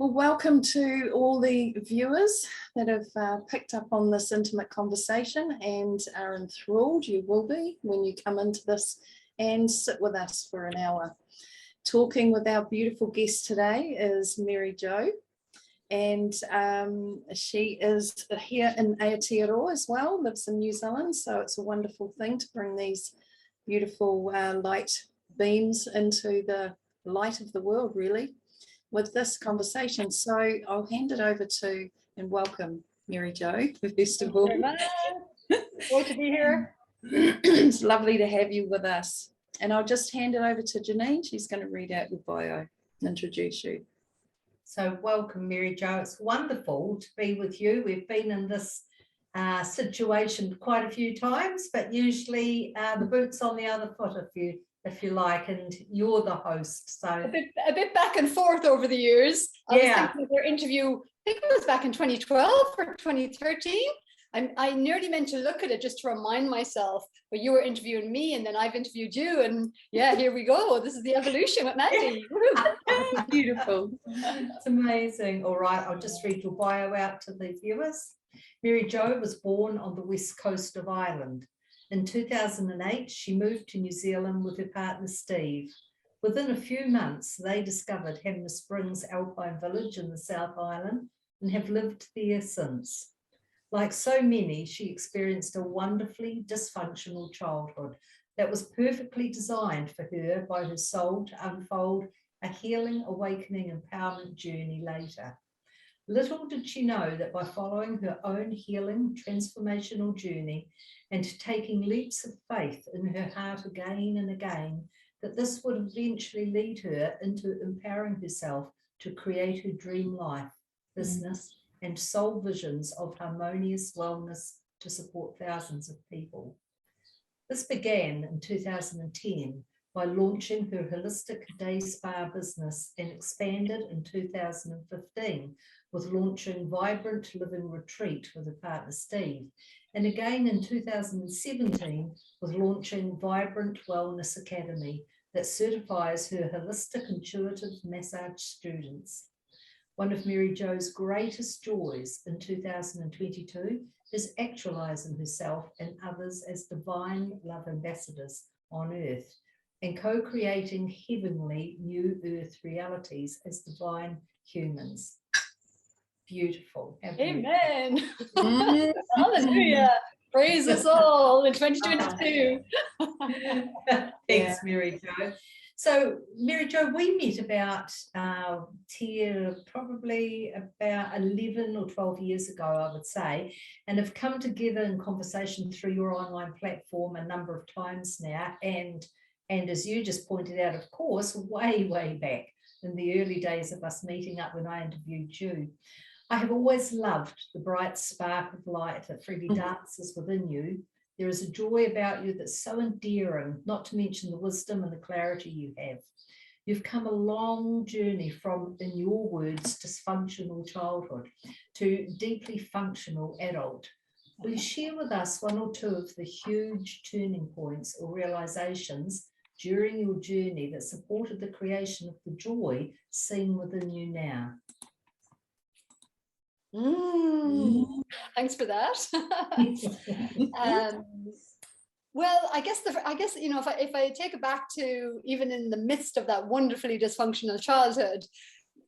Well, welcome to all the viewers that have picked up on this intimate conversation and are enthralled. You will be when you come into this and sit with us for an hour. Talking with our beautiful guest today is Mary Jo, and she is here in Aotearoa as well, lives in New Zealand, so it's a wonderful thing to bring these beautiful light beams into the light of the world, really, with this conversation. So I'll hand it over to and welcome Mary Jo, first of all. Great to be here. It's lovely to have you with us. And I'll just hand it over to Janine. She's going to read out your bio and introduce you. So welcome, Mary Jo. It's wonderful to be with you. We've been in this situation quite a few times, but usually the boot's on the other foot if you like, and you're the host. So a bit back and forth over the years. I was thinking of their interview, I think it was back in 2012 or 2013. I nearly meant to look at it just to remind myself, but you were interviewing me and then I've interviewed you, and yeah, here we go. This is the evolution with Mandy. Beautiful. It's amazing. All right, I'll just read your bio out to the viewers. Mary Jo was born on the west coast of Ireland. In 2008, she moved to New Zealand with her partner, Steve. Within a few months, they discovered Hamner Springs Alpine Village in the South Island and have lived there since. Like so many, she experienced a wonderfully dysfunctional childhood that was perfectly designed for her by her soul to unfold a healing, awakening, empowerment journey later. Little did she know that by following her own healing, transformational journey and taking leaps of faith in her heart again and again, that this would eventually lead her into empowering herself to create her dream life, business, and soul visions of harmonious wellness to support thousands of people. This began in 2010 by launching her holistic day spa business and expanded in 2015 with launching Vibrant Living Retreat with her partner Steve, and again in 2017 with launching Vibrant Wellness Academy that certifies her holistic intuitive massage students. One of Mary Jo's greatest joys in 2022 is actualizing herself and others as divine love ambassadors on earth and co-creating heavenly new earth realities as divine humans. Beautiful. Amen. Hallelujah. Praise us all in 2022. Thanks, Mary Jo. So, Mary Jo, we met about probably about 11 or 12 years ago, I would say, and have come together in conversation through your online platform a number of times now. And as you just pointed out, of course, way back in the early days of us meeting up when I interviewed you. I have always loved the bright spark of light that freely dances within you. There is a joy about you that's so endearing, not to mention the wisdom and the clarity you have. You've come a long journey from, in your words, dysfunctional childhood to deeply functional adult. Will you share with us one or two of the huge turning points or realizations during your journey that supported the creation of the joy seen within you now? Thanks for that. Well, I guess you know, if I take it back to even in the midst of that wonderfully dysfunctional childhood,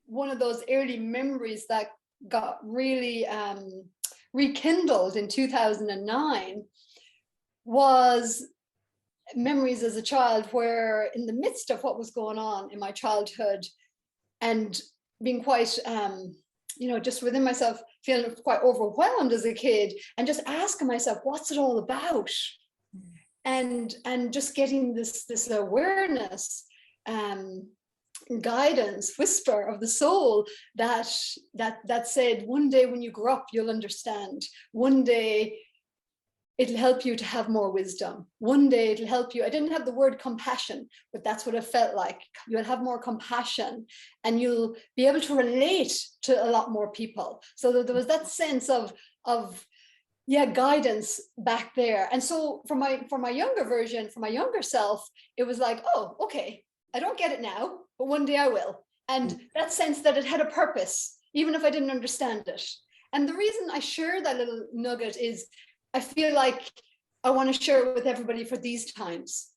one of those early memories that got really rekindled in 2009 was memories as a child where, in the midst of what was going on in my childhood and being quite you know, just within myself, feeling quite overwhelmed as a kid and just asking myself, what's it all about? And just getting this awareness, guidance, whisper of the soul that said, one day when you grow up, you'll understand. One day it'll help you to have more wisdom. One day it'll help you. I didn't have the word compassion, but that's what it felt like. You'll have more compassion and you'll be able to relate to a lot more people. So there was that sense of guidance back there. And so for my younger version, for my younger self, it was like, oh, okay, I don't get it now, but one day I will. And that sense that it had a purpose, even if I didn't understand it. And the reason I share that little nugget is I feel like I want to share it with everybody for these times.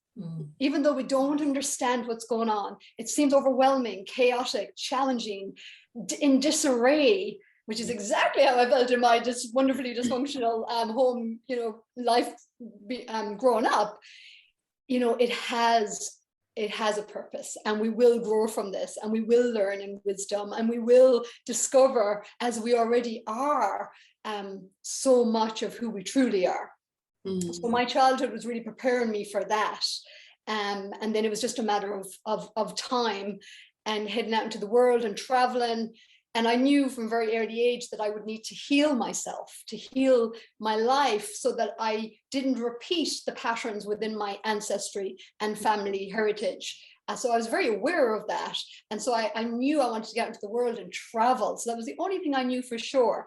Even though we don't understand what's going on, it seems overwhelming, chaotic, challenging, in disarray, which is exactly how I felt in my just wonderfully dysfunctional home, life growing up. It has a purpose, and we will grow from this, and we will learn in wisdom, and we will discover, as we already are, so much of who we truly are. So my childhood was really preparing me for that. And then it was just a matter of time and heading out into the world and traveling. And I knew from a very early age that I would need to heal myself, to heal my life, so that I didn't repeat the patterns within my ancestry and family heritage. So I was very aware of that. And so I knew I wanted to get out into the world and travel. So that was the only thing I knew for sure,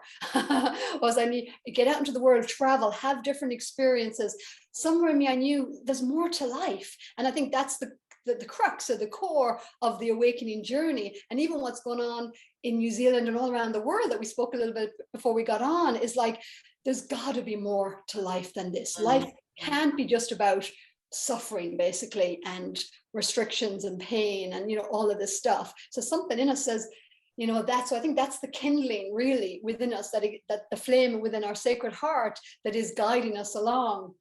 was I need to get out into the world, travel, have different experiences. Somewhere in me, I knew there's more to life. And I think that's the crux or the core of the awakening journey. And even what's going on in New Zealand and all around the world that we spoke a little bit before we got on is like, there's got to be more to life than this. Life can't be just about suffering, basically, and restrictions and pain and all of this stuff. So something in us says, so I think that's the kindling really within us, that the flame within our sacred heart that is guiding us along.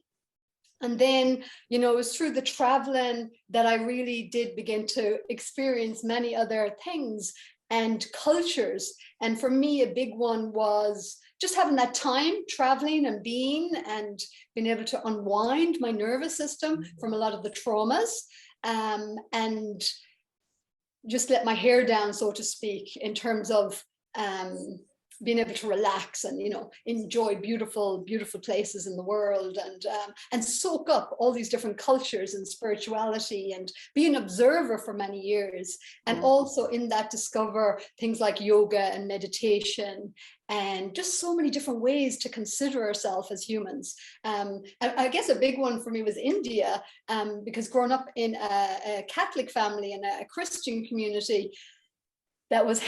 And then, it was through the traveling that I really did begin to experience many other things and cultures. And for me, a big one was just having that time traveling and being able to unwind my nervous system from a lot of the traumas, and just let my hair down, so to speak, in terms of being able to relax and enjoy beautiful places in the world, and soak up all these different cultures and spirituality, and be an observer for many years, and also in that discover things like yoga and meditation, and just so many different ways to consider ourselves as humans. I guess a big one for me was India, because growing up in a Catholic family and a Christian community, that was,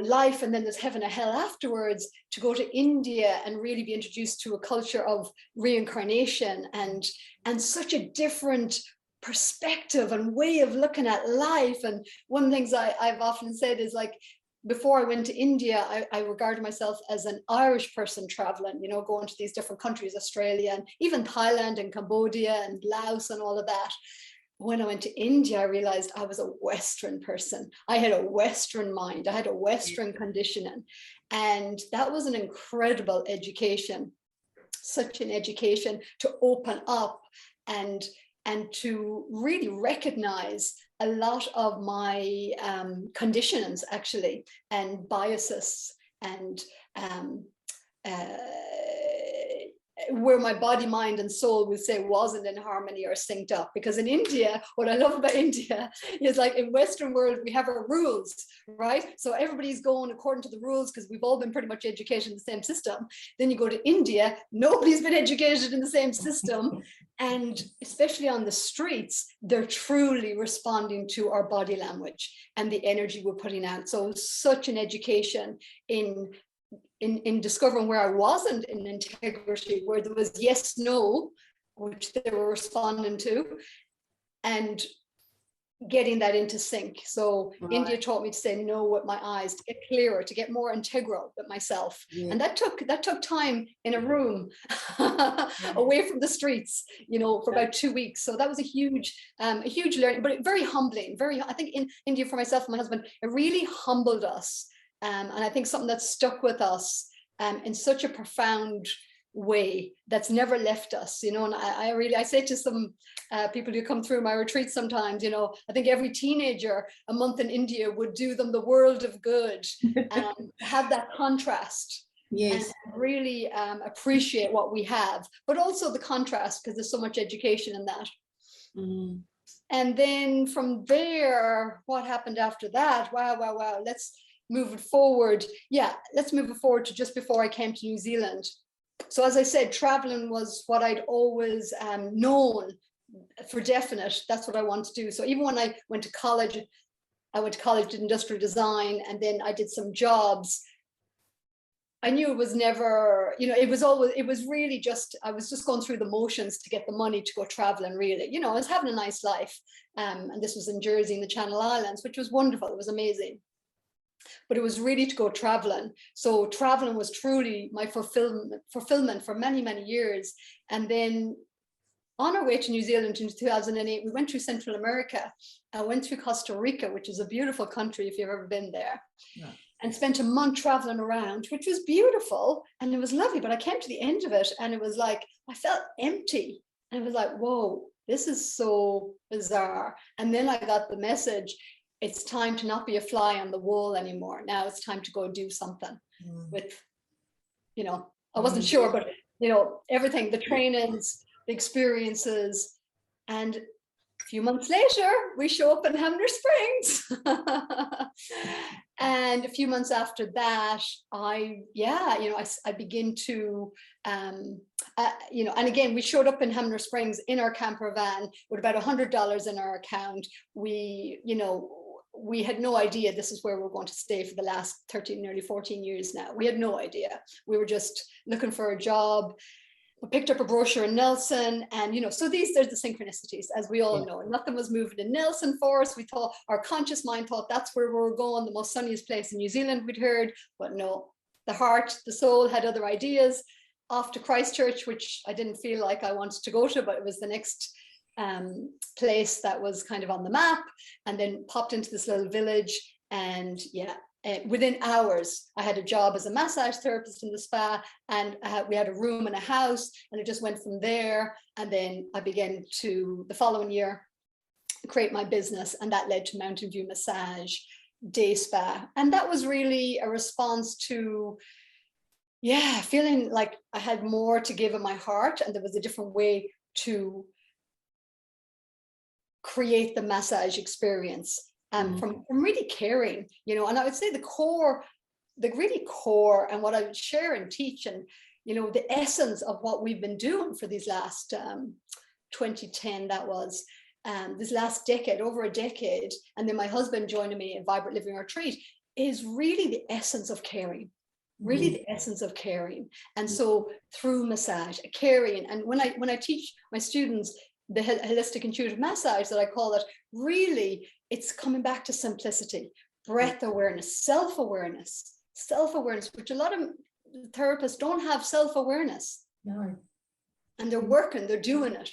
life, and then there's heaven or hell afterwards. To go to India and really be introduced to a culture of reincarnation and such a different perspective and way of looking at life. And one of the things I've often said is, like, before I went to India, I regarded myself as an Irish person traveling, going to these different countries, Australia and even Thailand and Cambodia and Laos and all of that. When I went to India, I realized I was a Western person. I had a Western mind. I had a Western conditioning. And that was an incredible education, such an education to open up and to really recognize a lot of my conditions, actually, and biases, and where my body, mind, and soul would say wasn't in harmony or synced up. Because in India, what I love about India is, like, in Western world, we have our rules, right? So everybody's going according to the rules because we've all been pretty much educated in the same system. Then you go to India, nobody's been educated in the same system. And especially on the streets, they're truly responding to our body language and the energy we're putting out. So such an education in discovering where I wasn't in integrity, where there was yes, no, which they were responding to, and getting that into sync. So India taught me to say no with my eyes, to get clearer, to get more integral with myself. And that took time in a room away from the streets, for about 2 weeks. So that was a huge learning, but very humbling. I think in India, for myself and my husband, it really humbled us. And I think something that's stuck with us in such a profound way that's never left us, and I say to some people who come through my retreats sometimes, I think every teenager, a month in India would do them the world of good, have that contrast. Yes. And really appreciate what we have, but also the contrast, because there's so much education in that. And then from there, what happened after that? Wow. Let's move it forward. Let's move it forward to just before I came to New Zealand. So as I said, traveling was what I'd always known for definite. That's what I wanted to do. So even when I went to college, I went to college, did industrial design, and then I did some jobs. I knew it was never, you know, it was really just, I was just going through the motions to get the money to go traveling, really. You know, I was having a nice life. And this was in Jersey, in the Channel Islands, which was wonderful. It was amazing. But it was really to go traveling. So traveling was truly my fulfillment for many, many years. And then on our way to New Zealand in 2008, we went through Central America. I went through Costa Rica, which is a beautiful country if you've ever been there. Yeah. And spent a month traveling around, which was beautiful and it was lovely. But I came to the end of it and it was like, I felt empty. And it was like, whoa, this is so bizarre. And then I got the message, it's time to not be a fly on the wall anymore. Now it's time to go do something with, you know, I wasn't sure, but, you know, everything, the trainings, the experiences. And a few months later, we show up in Hamner Springs. And a few months after that, I begin to, you know, and again, we showed up in Hamner Springs in our camper van with about $100 in our account. We, you know, we had no idea this is where we're going to stay for the last 13, nearly 14 years now. We had no idea. We were just looking for a job. We picked up a brochure in Nelson, and, you know, so there's the synchronicities, as we all know. Nothing was moving in Nelson for us. We thought, our conscious mind thought that's where we were going, the most sunniest place in New Zealand we'd heard, but no, the heart, the soul had other ideas. Off to Christchurch, which I didn't feel like I wanted to go to, but it was the next place that was kind of on the map, and then popped into this little village, and within hours, I had a job as a massage therapist in the spa, and we had a room in a house, and it just went from there. And then I began to, the following year, create my business, and that led to Mountain View Massage Day Spa. And that was really a response to, feeling like I had more to give in my heart, and there was a different way to create the massage experience. From really caring, you know, and I would say the really core and what I would share and teach, and, you know, the essence of what we've been doing for these last 2010, that was this last decade, over a decade, and then my husband joining me in Vibrant Living Retreat, is really the essence of caring, really the essence of caring. And so through massage, caring, and when I teach my students the holistic intuitive massage, that I call it, really, it's coming back to simplicity, breath awareness, self-awareness, which a lot of therapists don't have self-awareness. No. And they're working, they're doing it,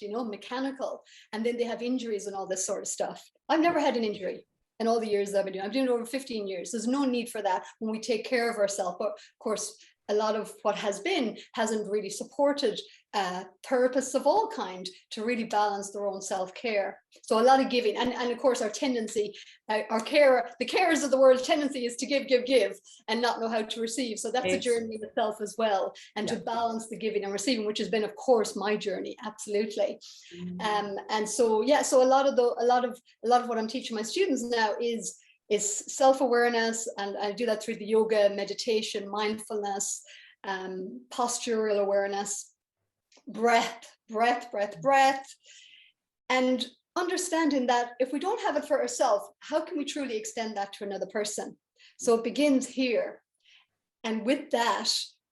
you know, mechanical. And then they have injuries and all this sort of stuff. I've never had an injury in all the years that I've been doing. I'm doing it over 15 years. There's no need for that when we take care of ourselves. But of course, a lot of what hasn't really supported therapists of all kind to really balance their own self-care. So a lot of giving, and of course our tendency, the carers of the world tendency is to give and not know how to receive. So that's a journey in itself as well, and to balance the giving and receiving, which has been, of course, my journey, absolutely. And so so a lot of what I'm teaching my students now is self-awareness, and I do that through the yoga, meditation, mindfulness, postural awareness, breath, and understanding that if we don't have it for ourselves, how can we truly extend that to another person? So it begins here. And with that,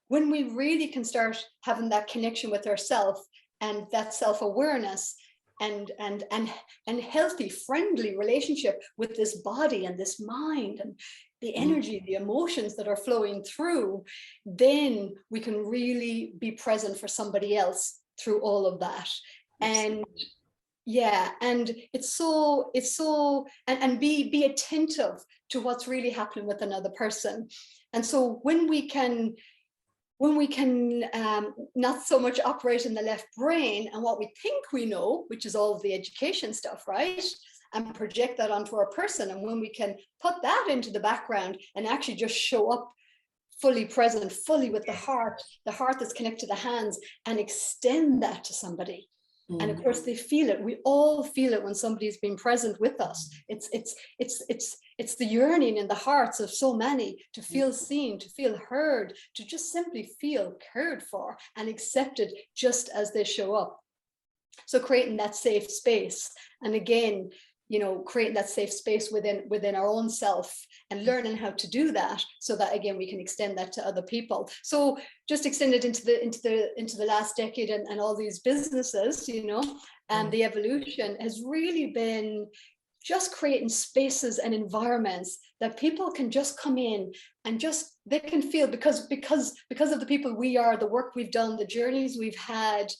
when we really can start having that connection with ourselves and that self-awareness, and healthy, friendly relationship with this body and this mind and the energy, the emotions that are flowing through, then we can really be present for somebody else through all of that. And and and be attentive to what's really happening with another person. And so when we can not so much operate in the left brain and what we think we know, which is all of the education stuff, right? And project that onto our person. And when we can put that into the background and actually just show up fully present, fully with the heart that's connected to the hands, and extend that to somebody. And of course they feel it. We all feel it when somebody's been present with us. It's the yearning in the hearts of so many to feel seen, to feel heard, to just simply feel cared for and accepted just as they show up. So creating that safe space. And again, you know, creating that safe space within our own self and learning how to do that, so that again we can extend that to other people. So just extend it into the last decade, and all these businesses, you know, and the evolution has really been just creating spaces and environments that people can just come in and just, they can feel, because of the people we are, the work we've done, the journeys we've had,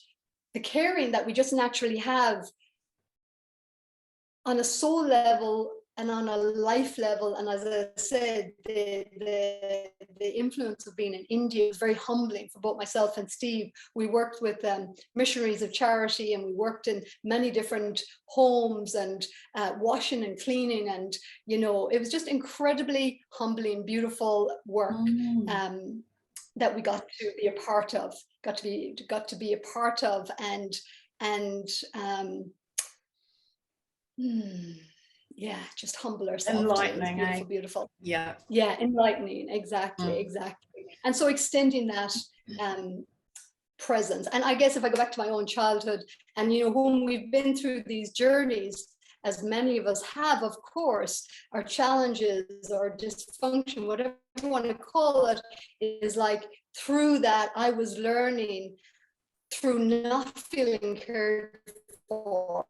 the caring that we just naturally have on a soul level and on a life level. And as I said, the influence of being in India was very humbling for both myself and Steve. We worked with missionaries of charity, and we worked in many different homes and washing and cleaning, and you know, it was just incredibly humbling, beautiful work that we got to be a part of, got to be a part of, and yeah, just humble ourselves. Enlightening, beautiful, beautiful. Yeah, enlightening, exactly. And so extending that presence. And I guess if I go back to my own childhood, and you know, when we've been through these journeys, as many of us have, of course, our challenges or dysfunction, whatever you want to call it, is like through that I was learning, through not feeling cared for,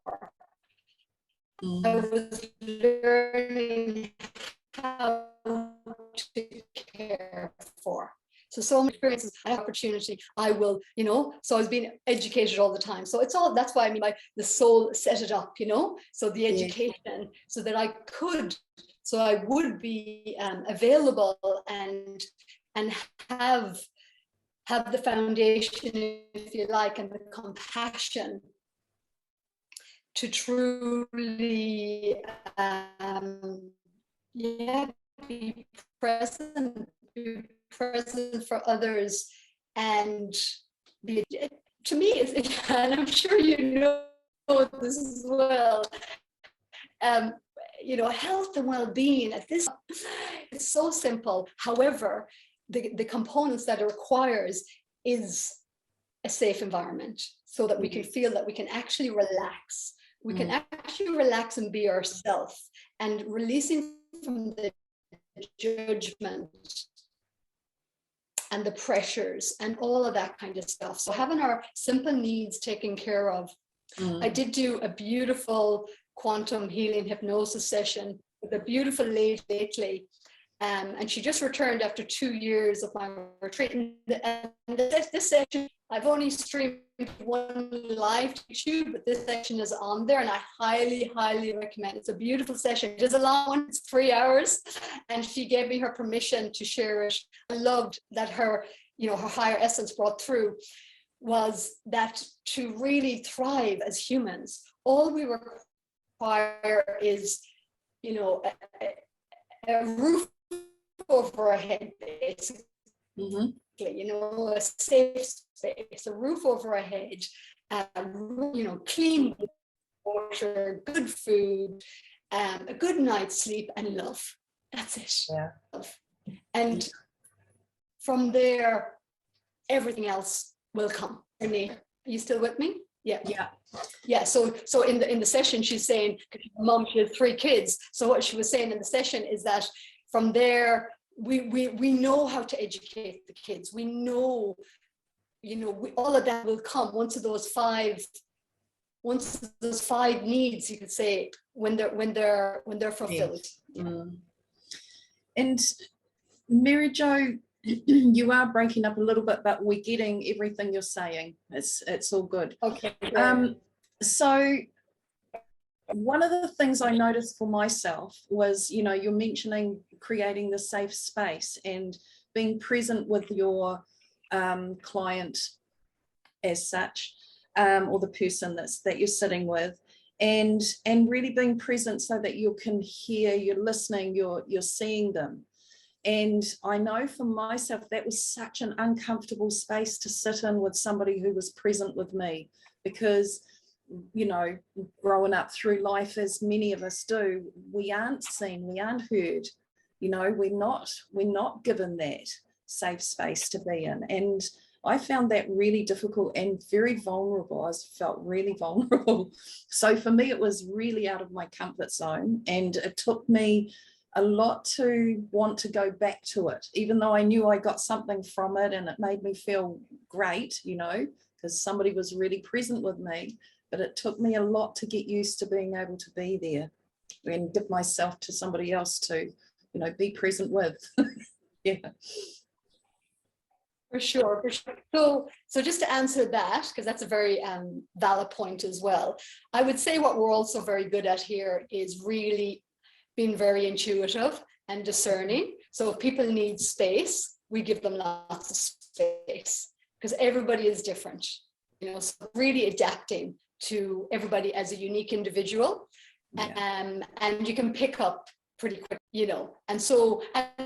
I was learning how to care for. So many experiences and opportunity, I will, you know, so I was being educated all the time. So it's all, that's why I mean, like the soul set it up, you know, so the education, so that I could, so I would be available and have the foundation, if you like, and the compassion to truly be present for others, and be, to me, and I'm sure you know this as well, you know, health and well-being at this, it's so simple. However, the components that it requires is a safe environment, so that we can feel that we can actually relax. We can actually relax and be ourselves, and releasing from the judgment and the pressures and all of that kind of stuff. So having our simple needs taken care of. I did do a beautiful quantum healing hypnosis session with a beautiful lady lately. And she just returned after 2 years of my retreat. And this session, I've only streamed one live to YouTube, but this session is on there, and I highly, highly recommend it. It's a beautiful session. It is a long one, it's 3 hours, and she gave me her permission to share it. I loved that her, you know, her higher essence brought through was that to really thrive as humans, all we require is, you know, a roof over our head, basically, you know, a safe space, a roof over our head, you know, clean water, good food, a good night's sleep, and love. That's it. Yeah. Love. And from there, everything else will come. Are you still with me? Yeah. So in the session, she's saying, Mom, she has 3 kids. So what she was saying in the session is that from there, we know how to educate the kids. We know, you know, all of that will come once those 5 needs, you could say, when they're fulfilled. And Mary Jo, you are breaking up a little bit, but we're getting everything you're saying. It's all good. Okay. So one of the things I noticed for myself was, you know, you're mentioning creating the safe space and being present with your client as such, or the person that you're sitting with, and really being present so that you can hear, you're listening, you're seeing them. And I know for myself, that was such an uncomfortable space to sit in with somebody who was present with me, because, you know, growing up through life, as many of us do, we aren't seen, we aren't heard, you know, we're not given that safe space to be in. And I found that really difficult and very vulnerable. I felt really vulnerable. So for me, it was really out of my comfort zone, and it took me a lot to want to go back to it, even though I knew I got something from it and it made me feel great, you know, because somebody was really present with me. But it took me a lot to get used to being able to be there and give myself to somebody else to, you know, be present with. Yeah. For sure, for sure. So just to answer that, because that's a very valid point as well, I would say what we're also very good at here is really being very intuitive and discerning. So if people need space, we give them lots of space, because everybody is different, you know, so really adapting to everybody as a unique individual. Yeah. And you can pick up pretty quick, you know, and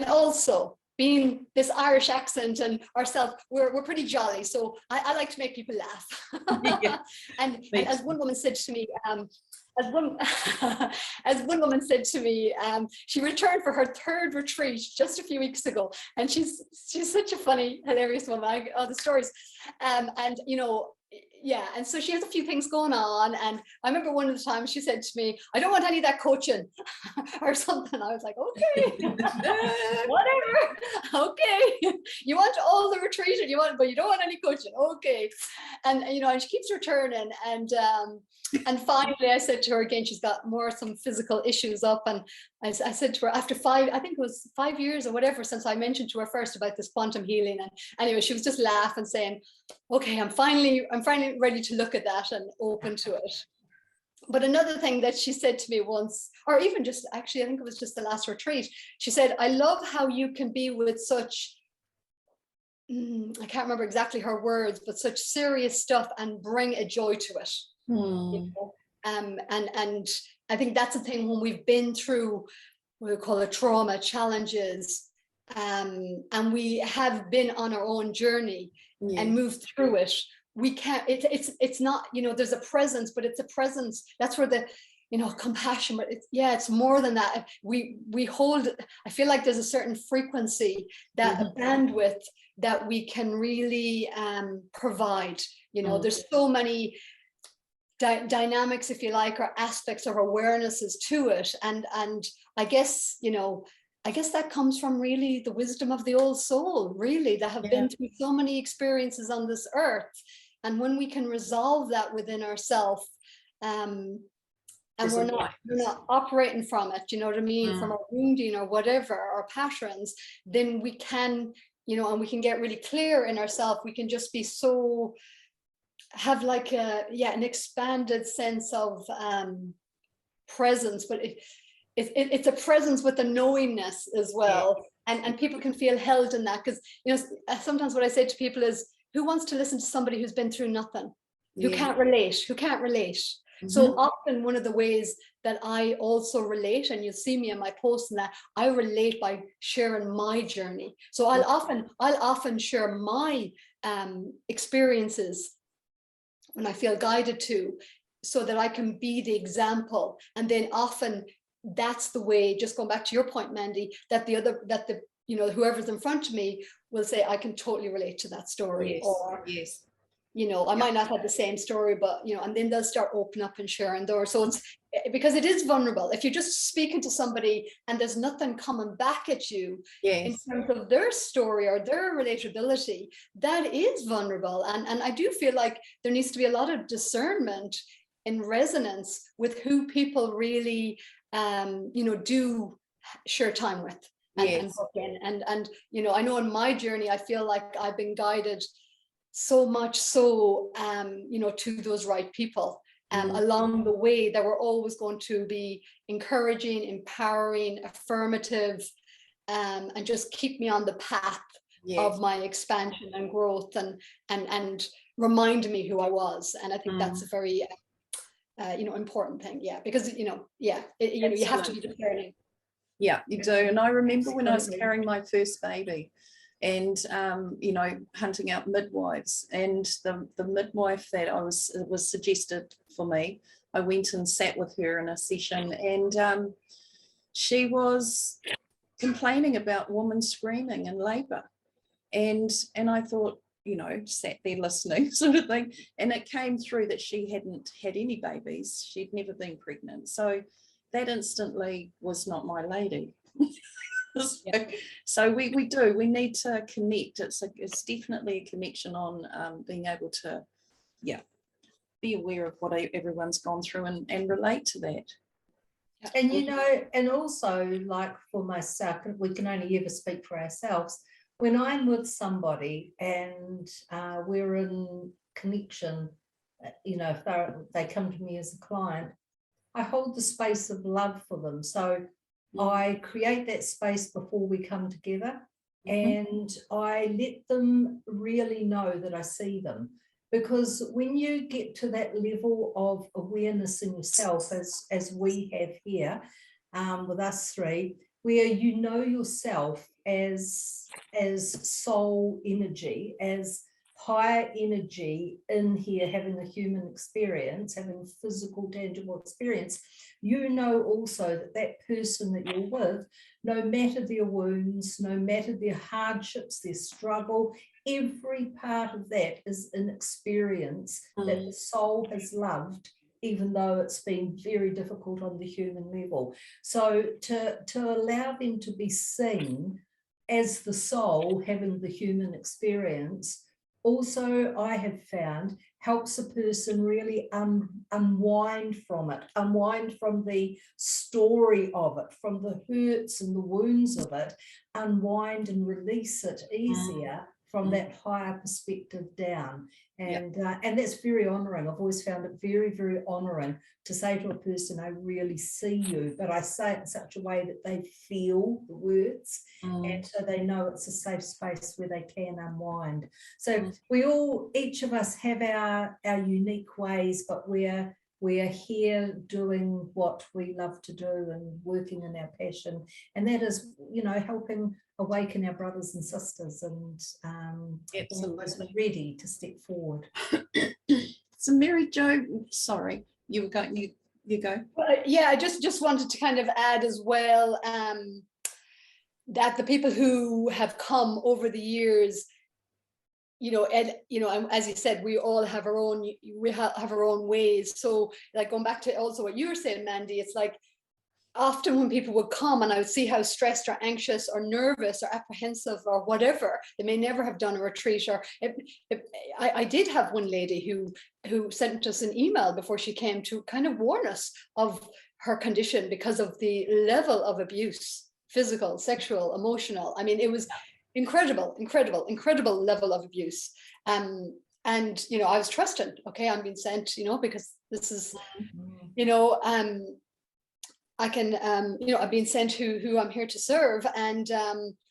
also being this Irish accent and ourselves, we're pretty jolly. So I like to make people laugh. Yeah. and as one woman said to me, as one woman said to me, she returned for her third retreat just a few weeks ago, and she's such a funny, hilarious woman. The stories, and you know. Yeah, and so she has a few things going on, and I remember one of the times she said to me, "I don't want any of that coaching," or something. I was like, "Okay, whatever, okay. You want all the retreat, and but you don't want any coaching, okay." And you know, and she keeps returning, and finally, I said to her again, she's got some physical issues up, and I said to her after I think it was 5 years or whatever since I mentioned to her first about this quantum healing, and anyway, she was just laughing, saying, "Okay, I'm finally ready to look at that and open to it." But another thing that she said to me once, or even just actually, I think it was just the last retreat, she said, "I love how you can be with such," I can't remember exactly her words, but such serious stuff and bring a joy to it. You know? And I think that's the thing when we've been through what we call it trauma, challenges, and we have been on our own journey and moved through it. We can't. It's not, you know. There's a presence, but it's a presence. That's where the, you know, compassion. But it's more than that. We hold. I feel like there's a certain frequency, that a bandwidth that we can really provide. You know, there's so many dynamics, if you like, or aspects of awarenesses to it, and I guess, you know, I guess that comes from really the wisdom of the old soul, really, that have been through so many experiences on this earth, and when we can resolve that within ourselves, and we're not operating from it, you know what I mean, from our wounding or whatever, our patterns, then we can, you know, and we can get really clear in ourselves. We can just be so, have like an expanded sense of presence, but it's a presence with a knowingness as well, and people can feel held in that, because, you know, sometimes what I say to people is, who wants to listen to somebody who's been through nothing, who can't relate? So often one of the ways that I also relate, and you'll see me in my posts, and that I relate by sharing my journey. So I'll often share my experiences when I feel guided to, so that I can be the example. And then often that's the way, just going back to your point, Mandy, that the you know, whoever's in front of me will say, I can totally relate to that story. Or you know, I might not have the same story, but, you know, and then they'll start opening up and sharing theirs. So it's because it is vulnerable. If you're just speaking to somebody and there's nothing coming back at you in terms of their story or their relatability, that is vulnerable. And I do feel like there needs to be a lot of discernment in resonance with who people really, you know, do share time with. And you know, I know in my journey, I feel like I've been guided so much so, you know, to those right people along the way, that we're always going to be encouraging, empowering, affirmative, and just keep me on the path of my expansion and growth, and remind me who I was. And I think that's a very you know, important thing, because, you know, you know, you have to be discerning. Yeah, you do. And I remember when I was carrying my first baby, and you know, hunting out midwives, and the midwife that was suggested for me, I went and sat with her in a session, and she was complaining about women screaming in labor, and I thought, sat there listening sort of thing. And it came through that she hadn't had any babies. She'd never been pregnant. So that instantly was not my lady. So we need to connect. It's definitely a connection on being able to, be aware of what everyone's gone through and relate to that. And and also, like for myself, we can only ever speak for ourselves. When I'm with somebody and we're in connection, if they come to me as a client, I hold the space of love for them. So I create that space before we come together, and I let them really know that I see them. Because when you get to that level of awareness in yourself, as we have here with us three, where you know yourself as soul energy, as higher energy in here, having a human experience, having physical, tangible experience, you know also that person that you're with, no matter their wounds, no matter their hardships, their struggle, every part of that is an experience that the soul has loved, even though it's been very difficult on the human level. So to allow them to be seen as the soul having the human experience, also I have found helps a person really unwind from it, unwind from the story of it, from the hurts and the wounds of it, unwind and release it easier from that higher perspective down. And that's very honoring. I've always found it very, very honoring to say to a person, I really see you, but I say it in such a way that they feel the words, and so they know it's a safe space where they can unwind. So each of us have our unique ways, but we're here doing what we love to do and working in our passion, and that is, helping awaken our brothers and sisters, and absolutely ready to step forward. So Mary Jo, sorry, you were going. You go. I just wanted to kind of add as well that the people who have come over the years, as you said, we all have our own, have our own ways. So like going back to also what you were saying, Mandy, it's like often when people would come and I would see how stressed or anxious or nervous or apprehensive or whatever, they may never have done a retreat. Or I did have one lady who sent us an email before she came to kind of warn us of her condition because of the level of abuse, physical, sexual, emotional. I mean, it was incredible level of abuse. And I was trusting, okay, I'm being sent, because this is, I can, I've been sent who I'm here to serve. And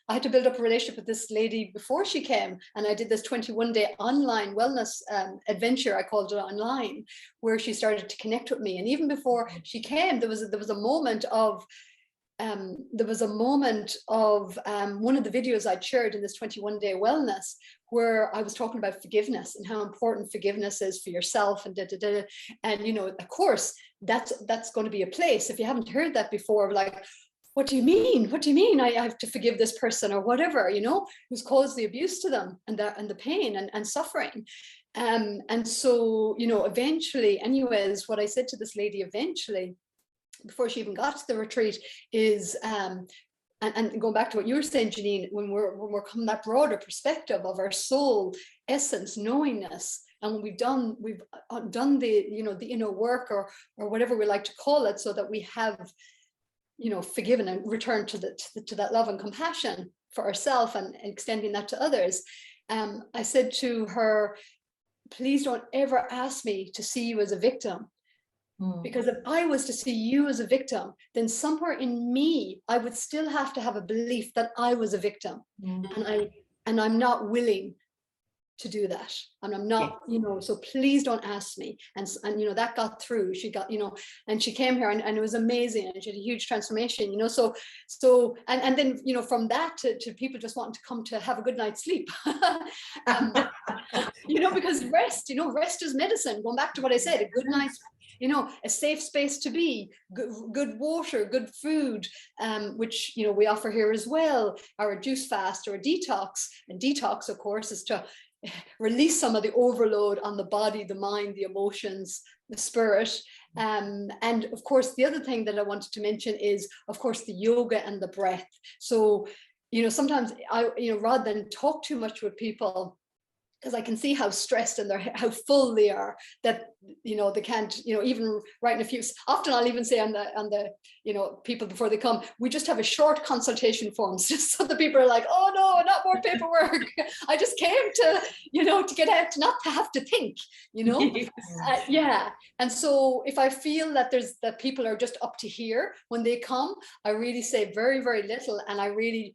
I had to build up a relationship with this lady before she came. And I did this 21-day online wellness adventure, I called it online, where she started to connect with me. And even before she came, there was a moment of, one of the videos I'd shared in this 21-day wellness, where I was talking about forgiveness and how important forgiveness is for yourself and And, of course, that's going to be a place, if you haven't heard that before, like, what do you mean? What do you mean I have to forgive this person or whatever, who's caused the abuse to them and the pain and suffering. And so, eventually, anyways, what I said to this lady eventually, before she even got to the retreat, is and going back to what you were saying, Janine, when we're coming that broader perspective of our soul essence, knowingness, and when we've done the the inner work or whatever we like to call it, so that we have forgiven and returned to that love and compassion for ourselves and extending that to others. I said to her, please don't ever ask me to see you as a victim. Because if I was to see you as a victim, then somewhere in me, I would still have to have a belief that I was a victim. And I'm not willing to do that. And I'm not, so please don't ask me. And that got through. She got, and she came here and it was amazing. And she had a huge transformation, so and then, from that to people just wanting to come to have a good night's sleep. Because rest is medicine. Going back to what I said, a good night's, a safe space to be, good water, good food, which, we offer here as well, or a juice fast or a detox. And detox, of course, is to release some of the overload on the body, the mind, the emotions, the spirit. And of course, the other thing that I wanted to mention is, of course, the yoga and the breath. So, sometimes rather than talk too much with people, because I can see how stressed and how full they are, that they can't even write in a few. Often I'll even say on the people before they come, we just have a short consultation forms, just so the people are like, oh no, not more paperwork. I just came to to get out, not to have to think. Yeah. And so if I feel that people are just up to here when they come, I really say very, very little, and I really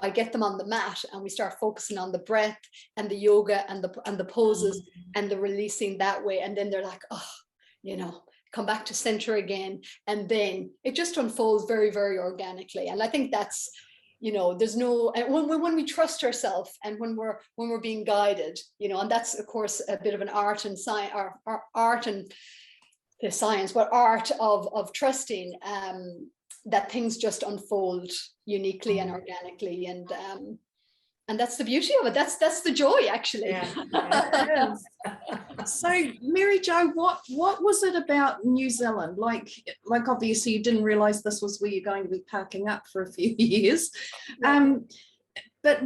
I get them on the mat and we start focusing on the breath and the yoga and the poses and the releasing that way. And then they're like, oh, come back to center again. And then it just unfolds very, very organically. And I think that's, there's no, when we trust ourselves and when we're being guided, and that's of course a bit of an art and science, or art and the science, but art of trusting, that things just unfold uniquely and organically, and that's the beauty of it. That's the joy, actually. Yeah. So, Mary Jo, what was it about New Zealand? Like obviously you didn't realize this was where you're going to be parking up for a few years. But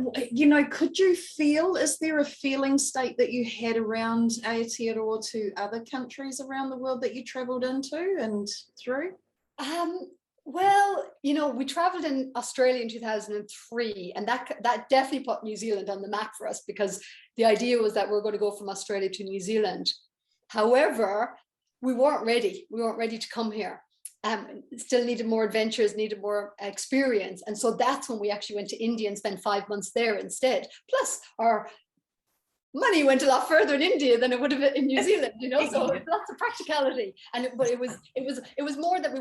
could you feel, is there a feeling state that you had around Aotearoa to other countries around the world that you traveled into and through? Well, we traveled in Australia in 2003, and that definitely put New Zealand on the map for us, because the idea was that we're going to go from Australia to New Zealand. However, we weren't ready. We weren't ready to come here. Still needed more adventures, needed more experience. And so that's when we actually went to India and spent 5 months there instead. Plus, our money went a lot further in India than it would have in New Zealand, so lots of practicality. But it was more that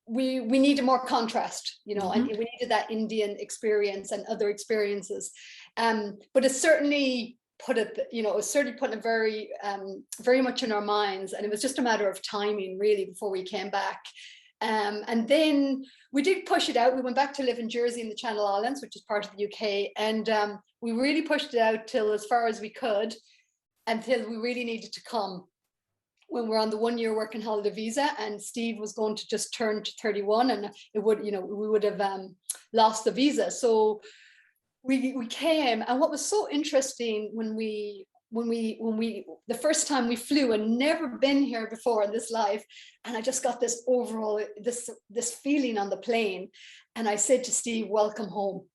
we needed more contrast, and we needed that Indian experience and other experiences. But it certainly put it, very, very much in our minds, and it was just a matter of timing, really, before we came back. And then we did push it out. We went back to live in Jersey in the Channel Islands, which is part of the UK. And we really pushed it out till as far as we could, until we really needed to come when we're on the 1-year working holiday visa, and Steve was going to just turn to 31, and it would, we would have lost the visa. So we came, and what was so interesting when we the first time we flew, and never been here before in this life, and I just got this overall this feeling on the plane, and I said to Steve, welcome home.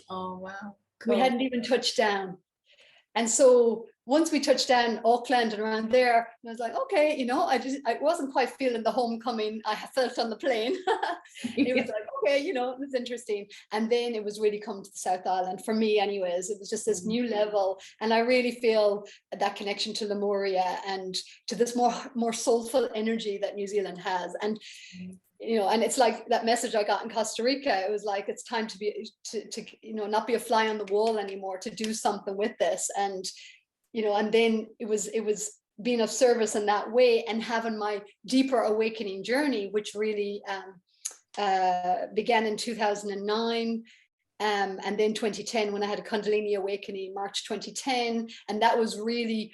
Oh wow, cool. We hadn't even touched down. And so once we touched down Auckland and around there, I was like, okay, I wasn't quite feeling the homecoming I felt on the plane. It was like, okay, it was interesting. And then it was really coming to the South Island, for me anyways. It was just this new level. And I really feel that connection to Lemuria and to this more soulful energy that New Zealand has. And and it's like that message I got in Costa Rica. It was like, it's time to not be a fly on the wall anymore, to do something with this. And and then it was being of service in that way, and having my deeper awakening journey, which really began in 2009, and then 2010, when I had a Kundalini awakening, March 2010. And that was really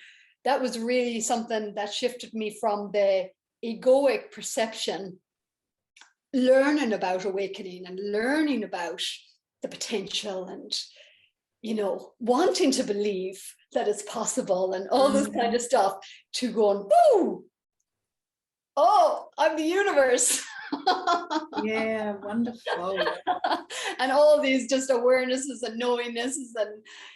something that shifted me from the egoic perception, learning about awakening and learning about the potential, and wanting to believe that it's possible and all this kind of stuff, to going, woo, oh, I'm the universe. Yeah, wonderful. And all these just awarenesses and knowingnesses,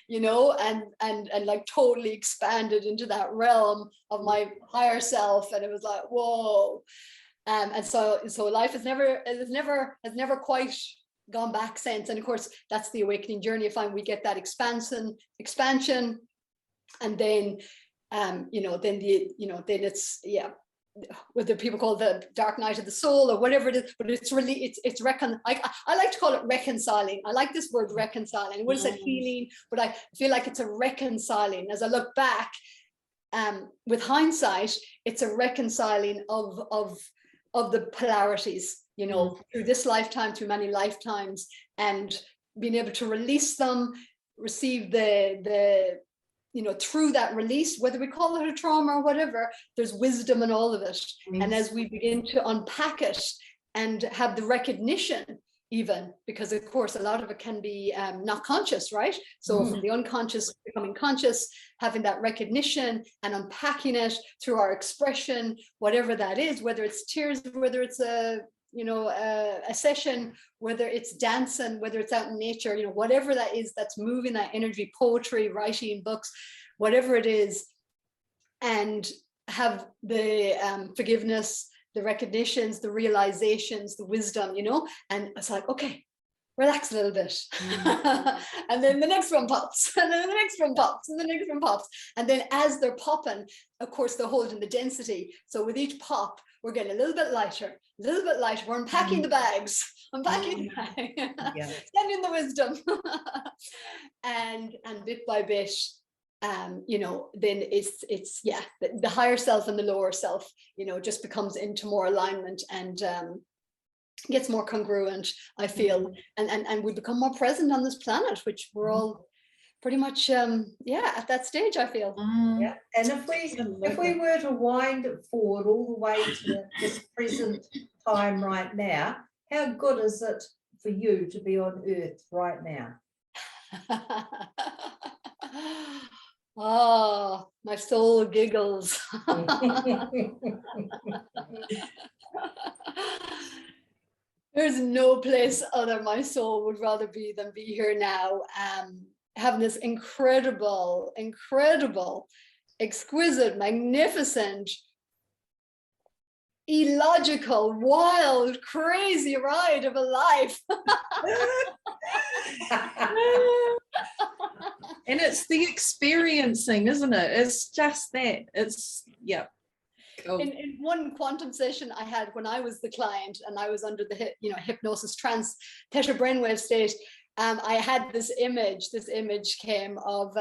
and like totally expanded into that realm of my higher self. And it was like, whoa. And so life has never quite gone back since. And of course, that's the awakening journey. I find we get that expansion, and then then it's, what the people call the dark night of the soul, or whatever it is. But it's really I like to call it reconciling. I like this word, reconciling. I would have said healing, but I feel like it's a reconciling. As I look back, with hindsight, it's a reconciling of the polarities, through this lifetime, through many lifetimes, and being able to release them, receive the through that release, whether we call it a trauma or whatever, there's wisdom in all of it. Yes. And as we begin to unpack it and have the recognition, even because of course a lot of it can be not conscious, right? So from the unconscious becoming conscious, having that recognition and unpacking it through our expression, whatever that is, whether it's tears, whether it's a session, whether it's dancing, whether it's out in nature, whatever that is that's moving that energy, poetry, writing, books, whatever it is, and have the forgiveness, the recognitions, the realizations, the wisdom, and it's like, okay, relax a little bit. And then the next one pops, and then the next one pops, and the next one pops. And then as they're popping, of course, they're holding the density. So with each pop, we're getting a little bit lighter, a little bit lighter. We're unpacking the bags, unpacking the bag, sending the wisdom. and bit by bit, then it's the higher self and the lower self, just becomes into more alignment and gets more congruent, I feel, and we become more present on this planet, which we're all pretty much at that stage, I feel. Yeah. And if we were to wind it forward all the way to this present time right now, how good is it for you to be on Earth right now? Oh, my soul giggles. There's no place other my soul would rather be than be here now, having this incredible, exquisite, magnificent, illogical, wild, crazy ride of a life. And it's the experiencing, isn't it? It's just that. It's, yeah. Cool. In one quantum session I had when I was the client and I was under the hypnosis trance theta brainwave state, I had this image came of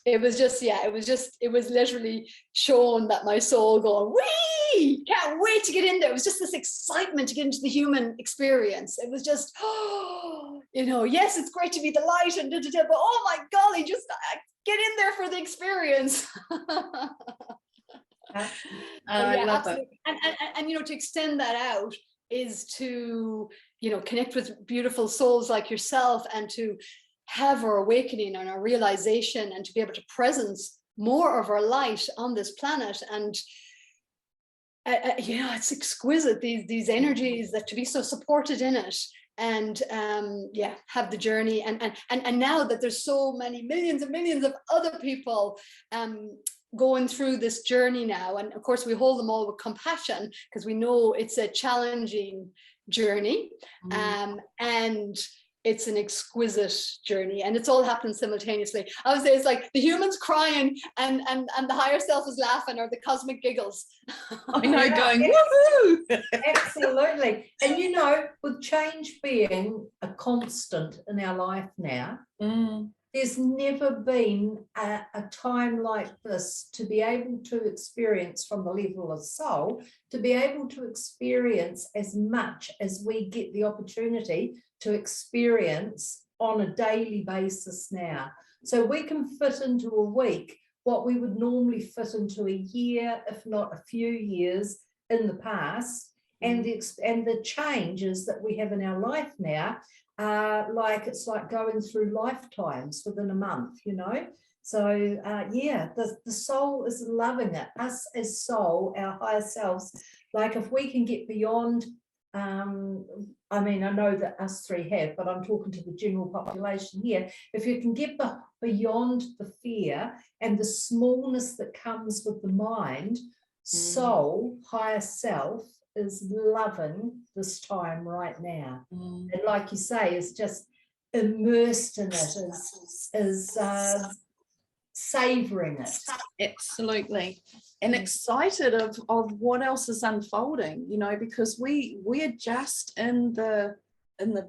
it was literally shown that my soul going, wee, can't wait to get in there. It was just this excitement to get into the human experience. It was just, yes, it's great to be the light and but oh my golly, just get in there for the experience. I love it. And to extend that out is to connect with beautiful souls like yourself and to have our awakening and our realization and to be able to presence more of our light on this planet. And it's exquisite, these energies, that to be so supported in it and have the journey and now that there's so many millions and millions of other people going through this journey now, and of course we hold them all with compassion because we know it's a challenging journey, and it's an exquisite journey, and it's all happening simultaneously. I would say it's like the humans crying and the higher self is laughing, or the cosmic giggles. I know, going woohoo. Absolutely. And with change being a constant in our life now, there's never been a time like this to be able to experience from the level of soul, to be able to experience as much as we get the opportunity to experience on a daily basis now. So we can fit into a week what we would normally fit into a year, if not a few years in the past. And the changes that we have in our life now, it's like going through lifetimes within a month, So the soul is loving it. Us as soul, our higher selves, like if we can get beyond, I know that us three have, but I'm talking to the general population here. If you can get beyond the fear and the smallness that comes with the mind, soul, higher self, is loving this time right now, and like you say, is just immersed in it, is savoring it. Absolutely. And excited of what else is unfolding, because we're just in the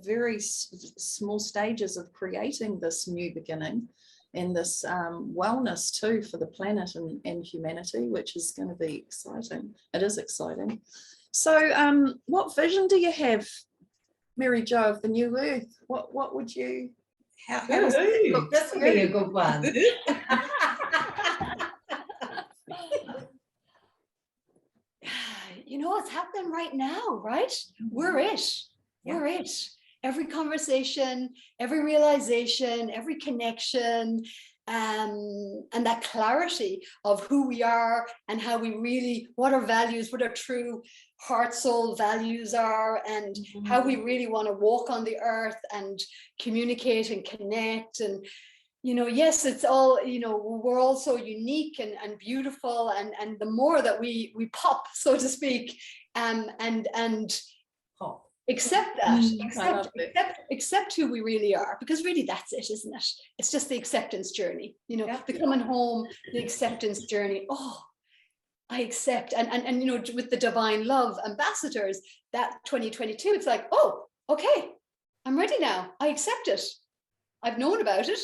very small stages of creating this new beginning and this wellness too for the planet and humanity, which is going to be exciting. It is exciting. So what vision do you have, Mary Jo, of the new Earth? What would you, how does it look? This would be a good one. you know, it's happening right now, right? We're it. Yeah. We're it. Every conversation, every realization, every connection, and that clarity of who we are and how we really, what our values, what our true heart, soul values are, and how we really want to walk on the earth and communicate and connect. And, you know, yes, it's all, you know, we're all so unique and beautiful. And the more that we pop, so to speak, and Pop. accept that, I love it. accept who we really are, because really that's it, isn't it? It's just the acceptance journey, you know, Yeah. the coming home, the acceptance journey. Oh, I accept. And you know, with the divine love ambassadors, that 2022, it's like, oh, okay, I'm ready now. I accept it. I've known about it.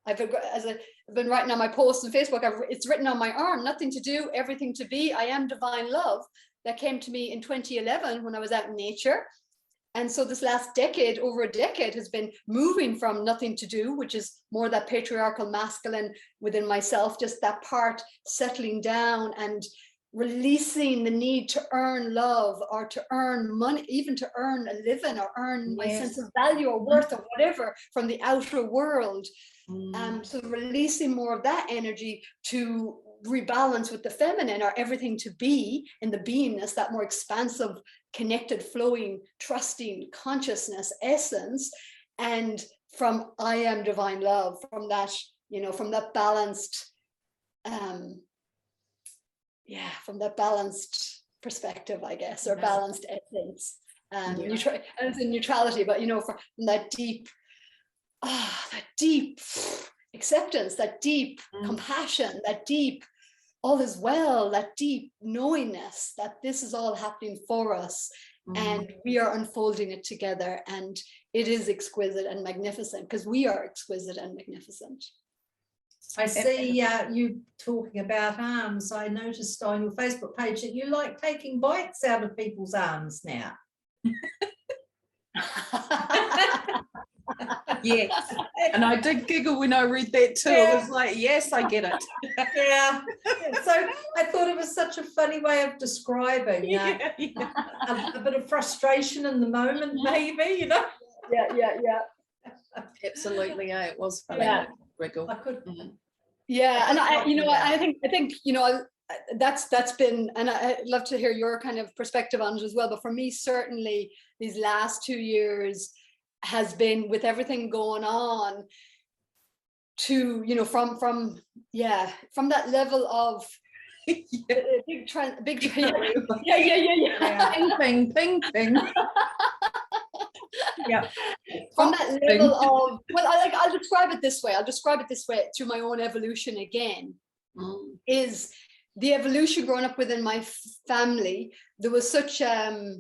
I've been writing on my posts on Facebook. It's written on my arm: nothing to do, everything to be. I am divine love. That came to me in 2011 when I was out in nature. And so this last decade, over a decade, has been moving from nothing to do, which is more that patriarchal masculine within myself, just that part settling down and releasing the need to earn love or to earn money, even to earn a living or earn my sense of value or worth or whatever from the outer world. So releasing more of that energy to rebalance with the feminine, or everything to be in the beingness, that more expansive, connected, flowing, trusting consciousness essence. And from I am divine love, from that, you know, from that balanced, from that balanced perspective, I guess, or balanced essence. I was in neutrality, but you know, from that deep acceptance, that deep compassion, that deep all is well, that deep knowingness that this is all happening for us, and we are unfolding it together, and it is exquisite and magnificent, because we are exquisite and magnificent. I see you talking about arms. I noticed on your Facebook page that you like taking bites out of people's arms now. Yes, and I did giggle when I read that too. Yeah. It was like, yes, I get it. Yeah. So I thought it was such a funny way of describing a bit of frustration in the moment, maybe, you know. Yeah. Absolutely, it was funny. Yeah. Wriggle. I could. Yeah, and I think you know, that's been, and I'd love to hear your kind of perspective on it as well. But for me, certainly these last 2 years has been, with everything going on, to, you know, from that level of big trend, Ping. Yeah. From that level of, well, I'll describe it this way. Through my own evolution again. Is the evolution growing up within my family. There was such a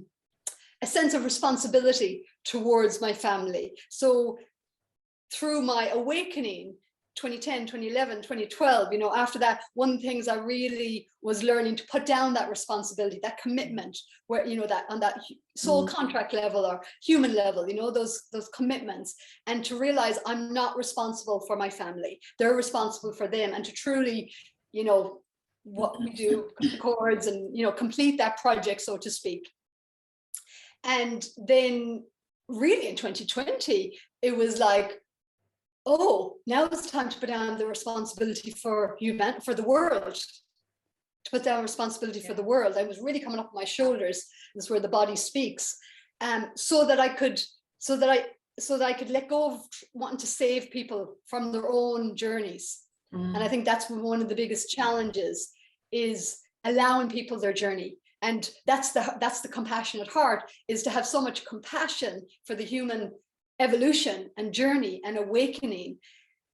sense of responsibility towards my family. So through my awakening, 2010, 2011, 2012, you know, after that, one of the things I really was learning to put down that responsibility, that commitment, where, you know, that on that soul contract level or human level, you know, those commitments, and to realize I'm not responsible for my family. They're responsible for them, and to truly, you know, what we do, cut the cords and, you know, complete that project, so to speak. And then really in 2020, it was like, oh, now it's time to put down the responsibility for the world, to put down responsibility for the world. I was really coming up my shoulders. This is where the body speaks, so that I could let go of wanting to save people from their own journeys. And I think that's one of the biggest challenges, is allowing people their journey. And that's the compassionate heart, is to have so much compassion for the human evolution and journey and awakening,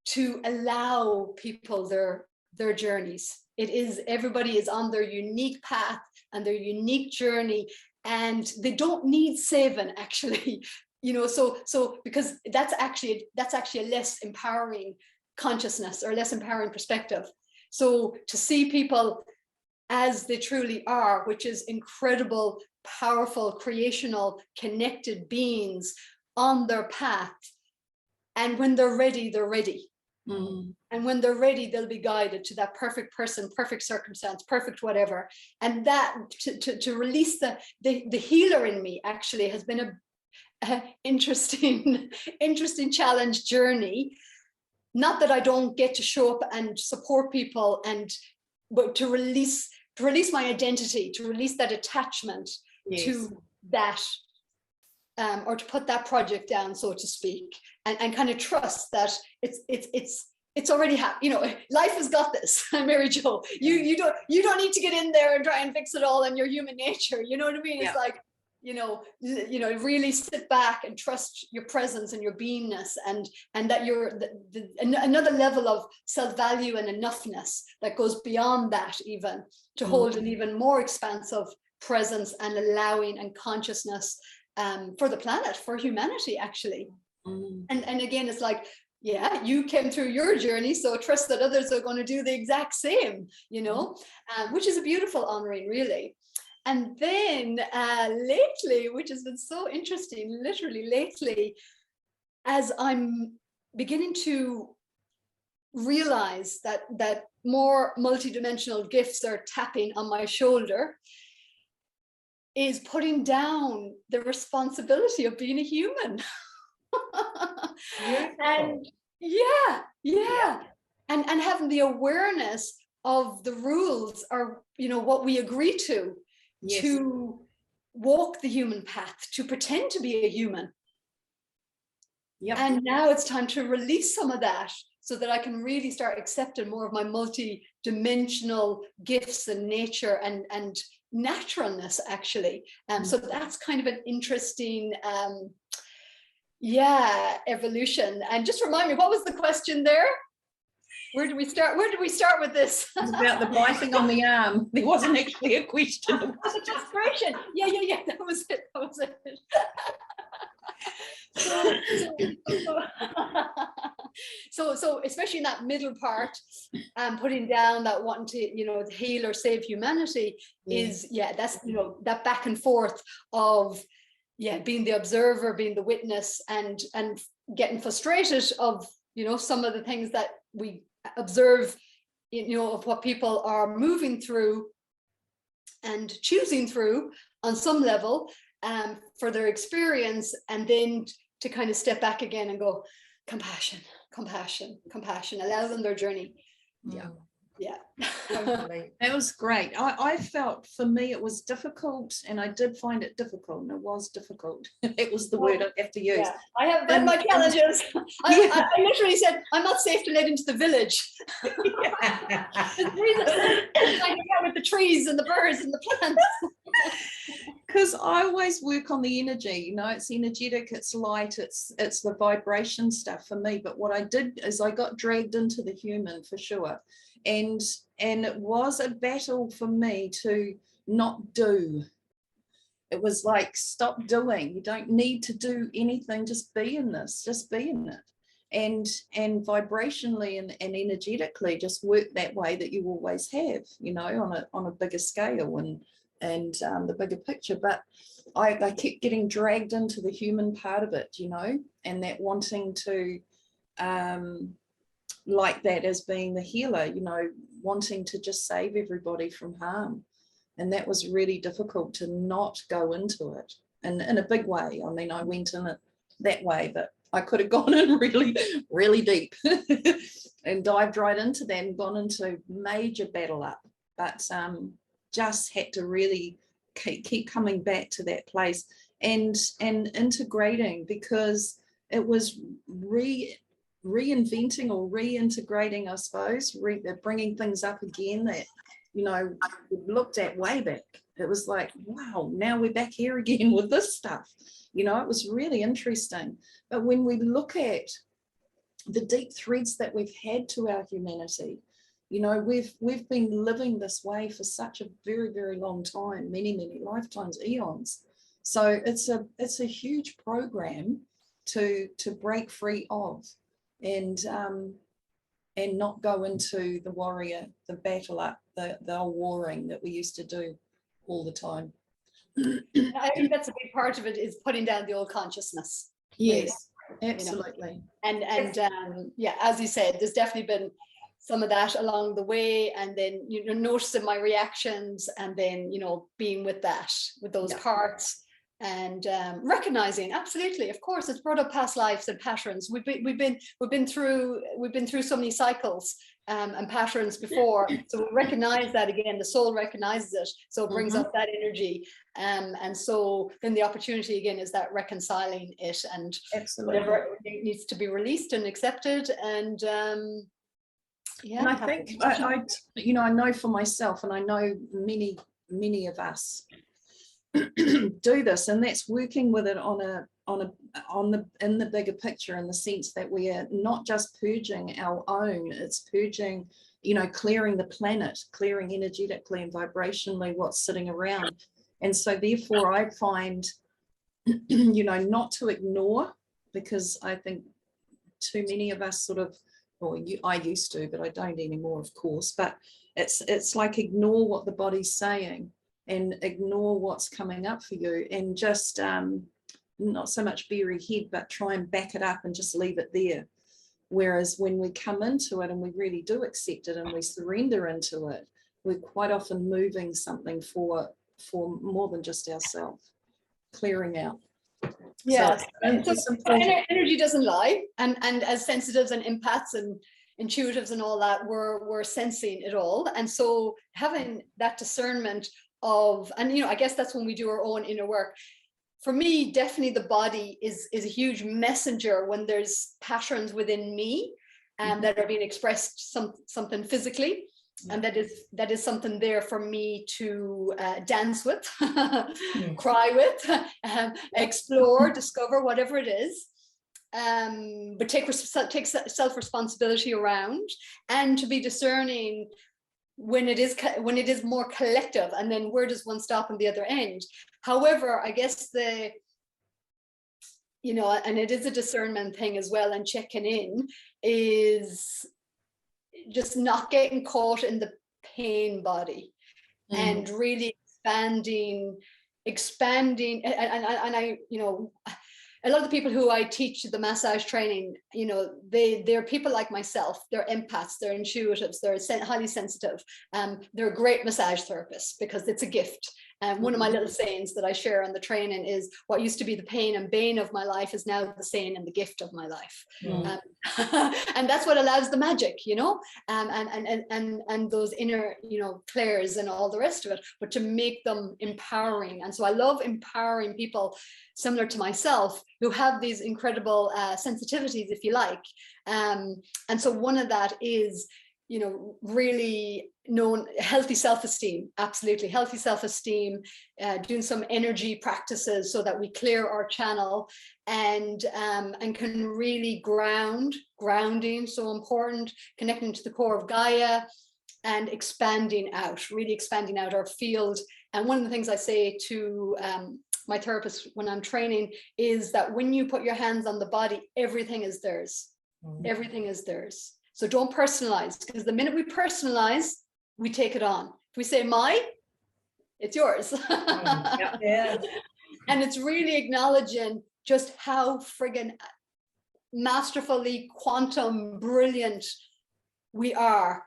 to allow people their journeys. It is, everybody is on their unique path and their unique journey, and they don't need saving, actually, you know, so because that's actually a less empowering consciousness, or less empowering perspective. So to see people as they truly are, which is incredible, powerful, creational, connected beings on their path, and when they're ready, they're ready. And when they're ready, they'll be guided to that perfect person, perfect circumstance, perfect whatever. And that to release the healer in me actually has been a interesting challenge journey. Not that I don't get to show up and support people, but to release my identity, to release that attachment to that, or to put that project down, so to speak, and kind of trust that it's already happened. You know, life has got this. Mary Jo, you don't need to get in there and try and fix it all in your human nature. You know what I mean? It's like, you know, really sit back and trust your presence and your beingness, and that you're another level of self-value and enoughness that goes beyond that, even to hold an even more expansive presence and allowing and consciousness for the planet, for humanity, actually. And again, it's like, yeah, you came through your journey, so trust that others are going to do the exact same, you know, which is a beautiful honoring, really. And then lately, which has been so interesting, literally lately, as I'm beginning to realize that more multidimensional gifts are tapping on my shoulder, is putting down the responsibility of being a human. And and having the awareness of the rules, or, you know, what we agree to walk the human path, to pretend to be a human. And now it's time to release some of that, so that I can really start accepting more of my multi-dimensional gifts and nature and naturalness, actually. So that's kind of an interesting evolution. And just remind me, what was the question there? Where do we start with this? It's about the biting on the arm. There wasn't actually a question. It was a desperation. Yeah, that was it. So especially in that middle part, putting down that wanting to, you know, heal or save humanity, is that's, you know, that back and forth of being the observer, being the witness, and getting frustrated of, you know, some of the things that we observe, you know, of what people are moving through and choosing through on some level for their experience, and then to kind of step back again and go, compassion, allow them their journey. Totally. That was great. I felt, for me, it was difficult, and I did find it difficult, and it was difficult. It was the word I have to use. I have had my challenges. I literally said, I'm not safe to let into the village. The reason I get with the trees and the birds and the plants. Because I always work on the energy, you know, it's energetic, it's light, it's the vibration stuff for me. But what I did is I got dragged into the human, for sure. And it was a battle for me to not do. It was like, stop doing. You don't need to do anything. Just be in this. Just be in it. And vibrationally and energetically, just work that way that you always have, you know, on a bigger scale and the bigger picture. But I kept getting dragged into the human part of it, you know, and that wanting to like that as being the healer, you know, wanting to just save everybody from harm. And that was really difficult to not go into it, and in a big way. I mean, I went in it that way, but I could have gone in really, really deep and dived right into that and gone into major battle up. But just had to really keep coming back to that place and integrating, because it was reinventing or reintegrating, I suppose, bringing things up again that, you know, we looked at way back. It was like, wow, now we're back here again with this stuff. You know, it was really interesting. But when we look at the deep threads that we've had to our humanity, you know, we've been living this way for such a very, very long time, many lifetimes, eons. So it's a huge program to break free of, and not go into the warrior, the battle up, the warring that we used to do all the time. I think that's a big part of it, is putting down the old consciousness. Yes. Absolutely. And yeah, as you said, there's definitely been some of that along the way, and then noticing my reactions, and then being with those parts, and recognizing, absolutely, of course, it's brought up past lives and patterns. We've been through so many cycles and patterns before, so we recognize that again. The soul recognizes it, so it brings up that energy, and so then the opportunity again is that reconciling it, and absolutely, whatever needs to be released and accepted, and yeah. And I think I know for myself, and I know many of us do this, and that's working with it in the bigger picture, in the sense that we are not just purging our own, it's purging, clearing the planet, clearing energetically and vibrationally what's sitting around. And so therefore I find not to ignore, because I think too many of us sort of, I used to, but I don't anymore, of course, but it's like ignore what the body's saying and ignore what's coming up for you, and just not so much bury head, but try and back it up and just leave it there. Whereas when we come into it and we really do accept it and we surrender into it, we're quite often moving something for more than just ourselves, clearing out. Yeah, so energy doesn't lie, and as sensitives and empaths and intuitives and all that, we're sensing it all, and so having that discernment of, and I guess that's when we do our own inner work. For me, definitely the body is a huge messenger when there's patterns within me and that are being expressed something physically. And that is something there for me to dance with, cry with, explore, discover, whatever it is. But take self-responsibility around, and to be discerning when it is more collective, and then where does one stop on the other end. However, I guess and it is a discernment thing as well, and checking in is just not getting caught in the pain body, and really expanding, and I a lot of the people who I teach the massage training, they're people like myself. They're empaths, they're intuitives, they're highly sensitive. They're great massage therapists because it's a gift. And one of my little sayings that I share on the training is, what used to be the pain and bane of my life is now the saying and the gift of my life. And that's what allows the magic, and those inner, clairs and all the rest of it, but to make them empowering. And so I love empowering people similar to myself who have these incredible sensitivities, if you like. And so one of that is, really healthy self-esteem, absolutely healthy self-esteem, doing some energy practices so that we clear our channel, and can really grounding, so important, connecting to the core of Gaia, and really expanding out our field. And one of the things I say to my therapist when I'm training is that when you put your hands on the body, everything is theirs. Everything is theirs. So don't personalize, because the minute we personalize, we take it on. If we say it's yours. Yeah. And it's really acknowledging just how friggin' masterfully quantum brilliant we are.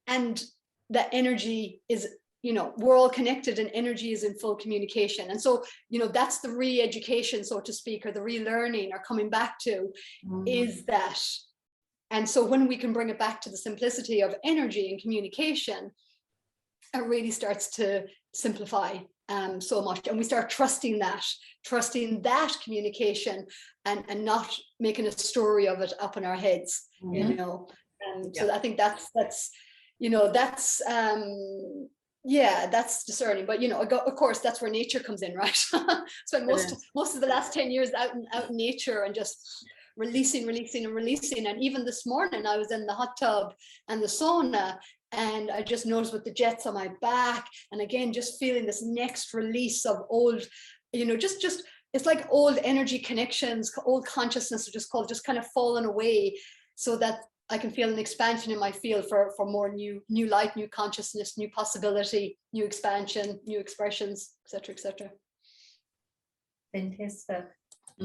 And that energy is, we're all connected, and energy is in full communication. And so, that's the re-education, so to speak, or the relearning, or coming back to, is that. And so when we can bring it back to the simplicity of energy and communication, it really starts to simplify so much. And we start trusting that communication, and not making a story of it up in our heads, So I think that's that's discerning. But of course, that's where nature comes in, right? Spent most of the last 10 years out in nature, and just releasing. And even this morning I was in the hot tub and the sauna, and I just noticed with the jets on my back, and again just feeling this next release of old, just it's like old energy connections, old consciousness just kind of falling away, so that I can feel an expansion in my field for more new light, new consciousness, new possibility, new expansion, new expressions, etc. Fantastic.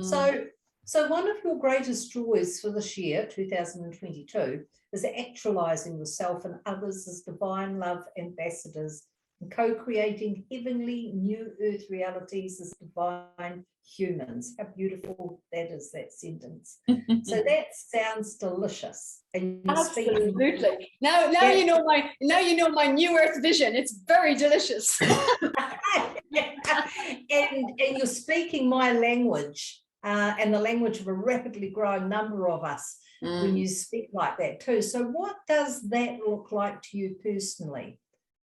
So So one of your greatest joys for this year, 2022, is actualizing yourself and others as divine love ambassadors and co-creating heavenly new earth realities as divine humans. How beautiful that is, that sentence. So that sounds delicious. And you're speaking- Absolutely. Now you know my new earth vision. It's very delicious. and you're speaking my language, and the language of a rapidly growing number of us when you speak like that too. So what does that look like to you personally?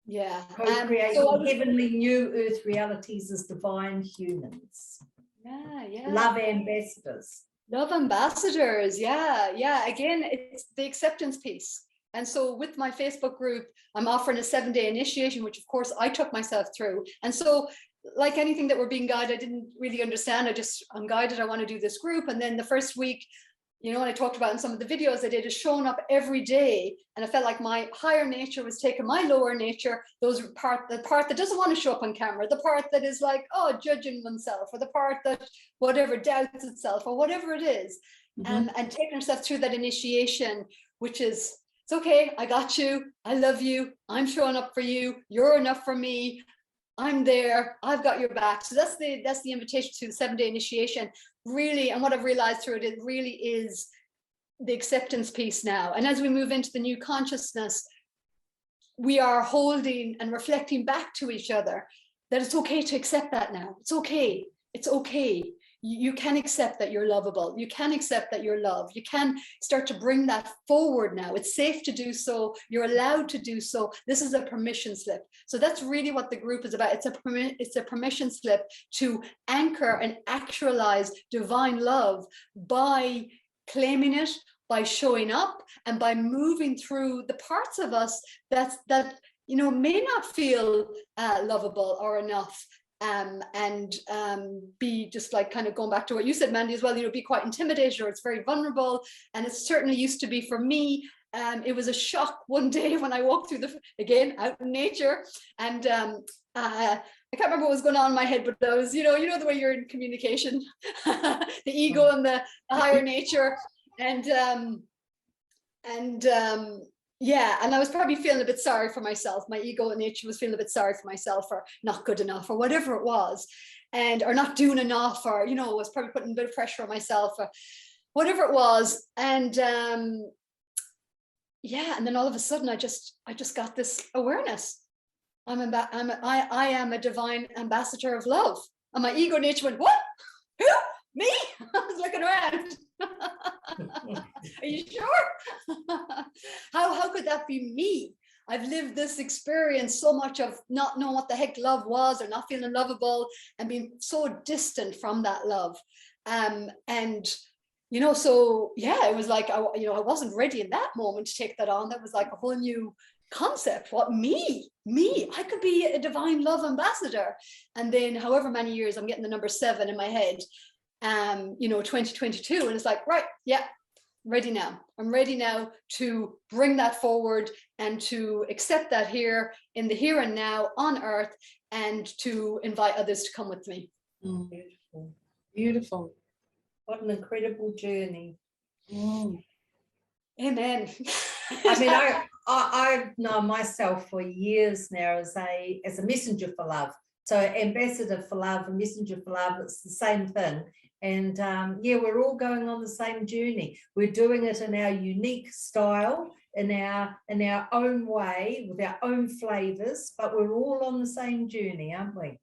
Yeah. Co-creating heavenly new earth realities as divine humans. Yeah. Love ambassadors. Love ambassadors. Yeah. Again, it's the acceptance piece. And so with my Facebook group, I'm offering a 7-day initiation, which of course I took myself through. And so like anything that we're being guided, I didn't really understand. I'm guided, I want to do this group. And then the first week, you know, what I talked about in some of the videos I did, is showing up every day. And I felt like my higher nature was taking my lower nature, the part that doesn't want to show up on camera, the part that is like, oh, judging oneself, or the part that whatever doubts itself, or whatever it is. And taking herself through that initiation, which is, it's okay, I got you, I love you, I'm showing up for you, you're enough for me, I'm there, I've got your back. So that's the invitation to the 7-day initiation, really. And what I've realized through it really is the acceptance piece now. And as we move into the new consciousness, we are holding and reflecting back to each other that it's okay to accept that now. It's okay. It's okay. You can accept that you're lovable. You can accept that you're loved. You can start to bring that forward now. It's safe to do so. You're allowed to do so. This is a permission slip. So that's really what the group is about. It's a permission slip to anchor and actualize divine love by claiming it, by showing up, and by moving through the parts of us that you know may not feel lovable or enough. And be just like kind of going back to what you said, Mandy, as well, you know, be quite intimidated, or it's very vulnerable. And it certainly used to be for me. It was a shock one day when I walked through again, out in nature. And I can't remember what was going on in my head, but I was, you know the way you're in communication, the ego and the higher nature. Yeah, and I was probably feeling a bit sorry for myself. My ego and nature was feeling a bit sorry for myself, or not good enough, or whatever it was, or not doing enough, or, you know, was probably putting a bit of pressure on myself, or whatever it was. And yeah, and then all of a sudden I just got this awareness. I am a divine ambassador of love. And my ego nature went, what? Who? Me? I was looking around. Are you sure? How could that be me? I've lived this experience so much of not knowing what the heck love was, or not feeling lovable, and being so distant from that love. And you know, so yeah, it was like I wasn't ready in that moment to take that on. That was like a whole new concept. What, me? I could be a divine love ambassador. And then however many years, I'm getting the number 7 in my head. 2022, and it's like, right, yeah, ready now. I'm ready now to bring that forward and to accept that here in the here and now on earth, and to invite others to come with me. Beautiful. What an incredible journey. Amen. I mean, I've known myself for years now as a messenger for love. So ambassador for love and messenger for love, it's the same thing. And yeah, we're all going on the same journey. We're doing it in our unique style, in our own way, with our own flavors, but we're all on the same journey, aren't we?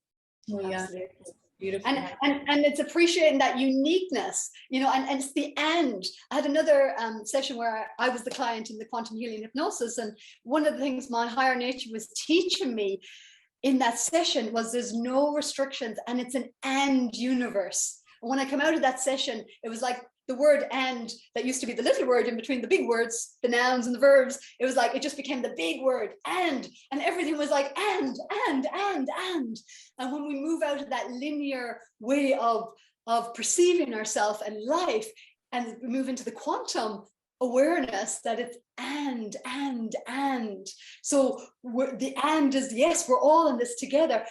Yeah. Beautiful. And it's appreciating that uniqueness, you know, and it's the end. I had another session where I was the client in the quantum healing hypnosis, and one of the things my higher nature was teaching me in that session was there's no restrictions, and it's an and universe. And when I come out of that session, it was like the word and that used to be the little word in between the big words, the nouns and the verbs. It was like, it just became the big word and everything was like and. And when we move out of that linear way of perceiving ourselves and life, and we move into the quantum awareness that it's and. So the and is, yes, we're all in this together.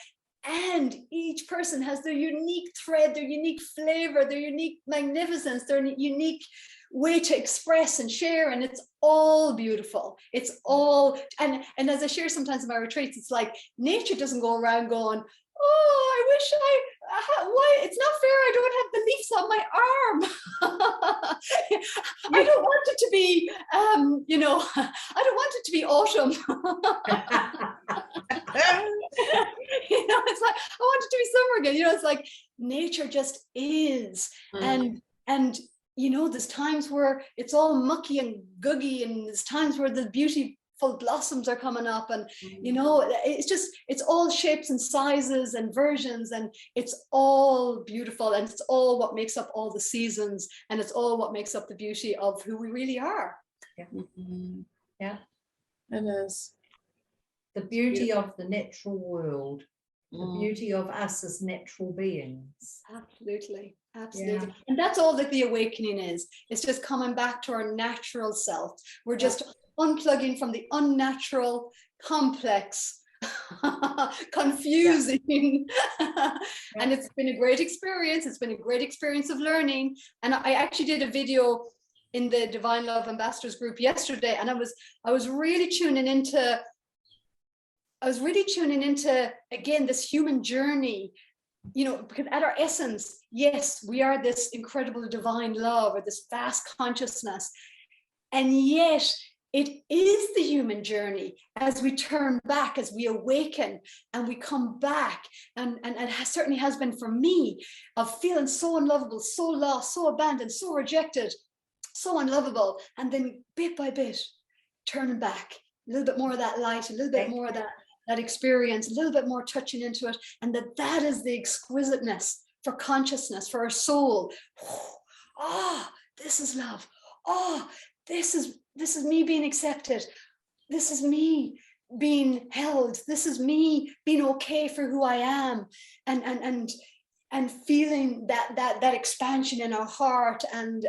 And each person has their unique thread, their unique flavor, their unique magnificence, their unique way to express and share, and it's all beautiful. It's all, and as I share sometimes in my retreats, it's like nature doesn't go around going, oh, I wish why it's not fair, I don't have the leaves on my arm. I don't want it to be you know, I don't want it to be autumn. You know, it's like I want it to be summer again. You know, it's like nature just is. And you know, there's times where it's all mucky and guggy, and there's times where the beautiful blossoms are coming up, and you know, it's all shapes and sizes and versions, and it's all beautiful, and it's all what makes up all the seasons, and it's all what makes up the beauty of who we really are. Yeah, It is. the beauty of the natural world, the beauty of us as natural beings. Absolutely. And that's all that the awakening is. It's just coming back to our natural self. We're just unplugging from the unnatural, complex, confusing. And it's been a great experience. It's been a great experience of learning. And I actually did a video in the Divine Love Ambassadors group yesterday, and I was really tuning into again this human journey, you know, because at our essence, yes, we are this incredible divine love or this vast consciousness, and yet it is the human journey as we turn back, as we awaken and we come back, and it certainly has been for me, of feeling so unlovable, so lost, so abandoned, so rejected, so unlovable, and then bit by bit turning back, a little bit more of that light, a little bit more of that experience, a little bit more touching into it, and that is the exquisiteness for consciousness, for our soul. This is love. This is me being accepted. This is me being held. This is me being okay for who I am, and feeling that expansion in our heart, and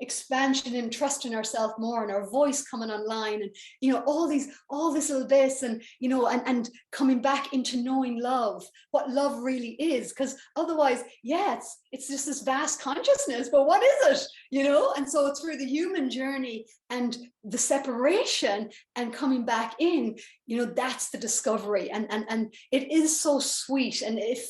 expansion in trusting ourselves more, and our voice coming online, and you know, all this little bits, and you know, and coming back into knowing love, what love really is, because otherwise, it's just this vast consciousness, but what is it, you know? And so through the human journey and the separation and coming back in, you know, that's the discovery, and it is so sweet. And if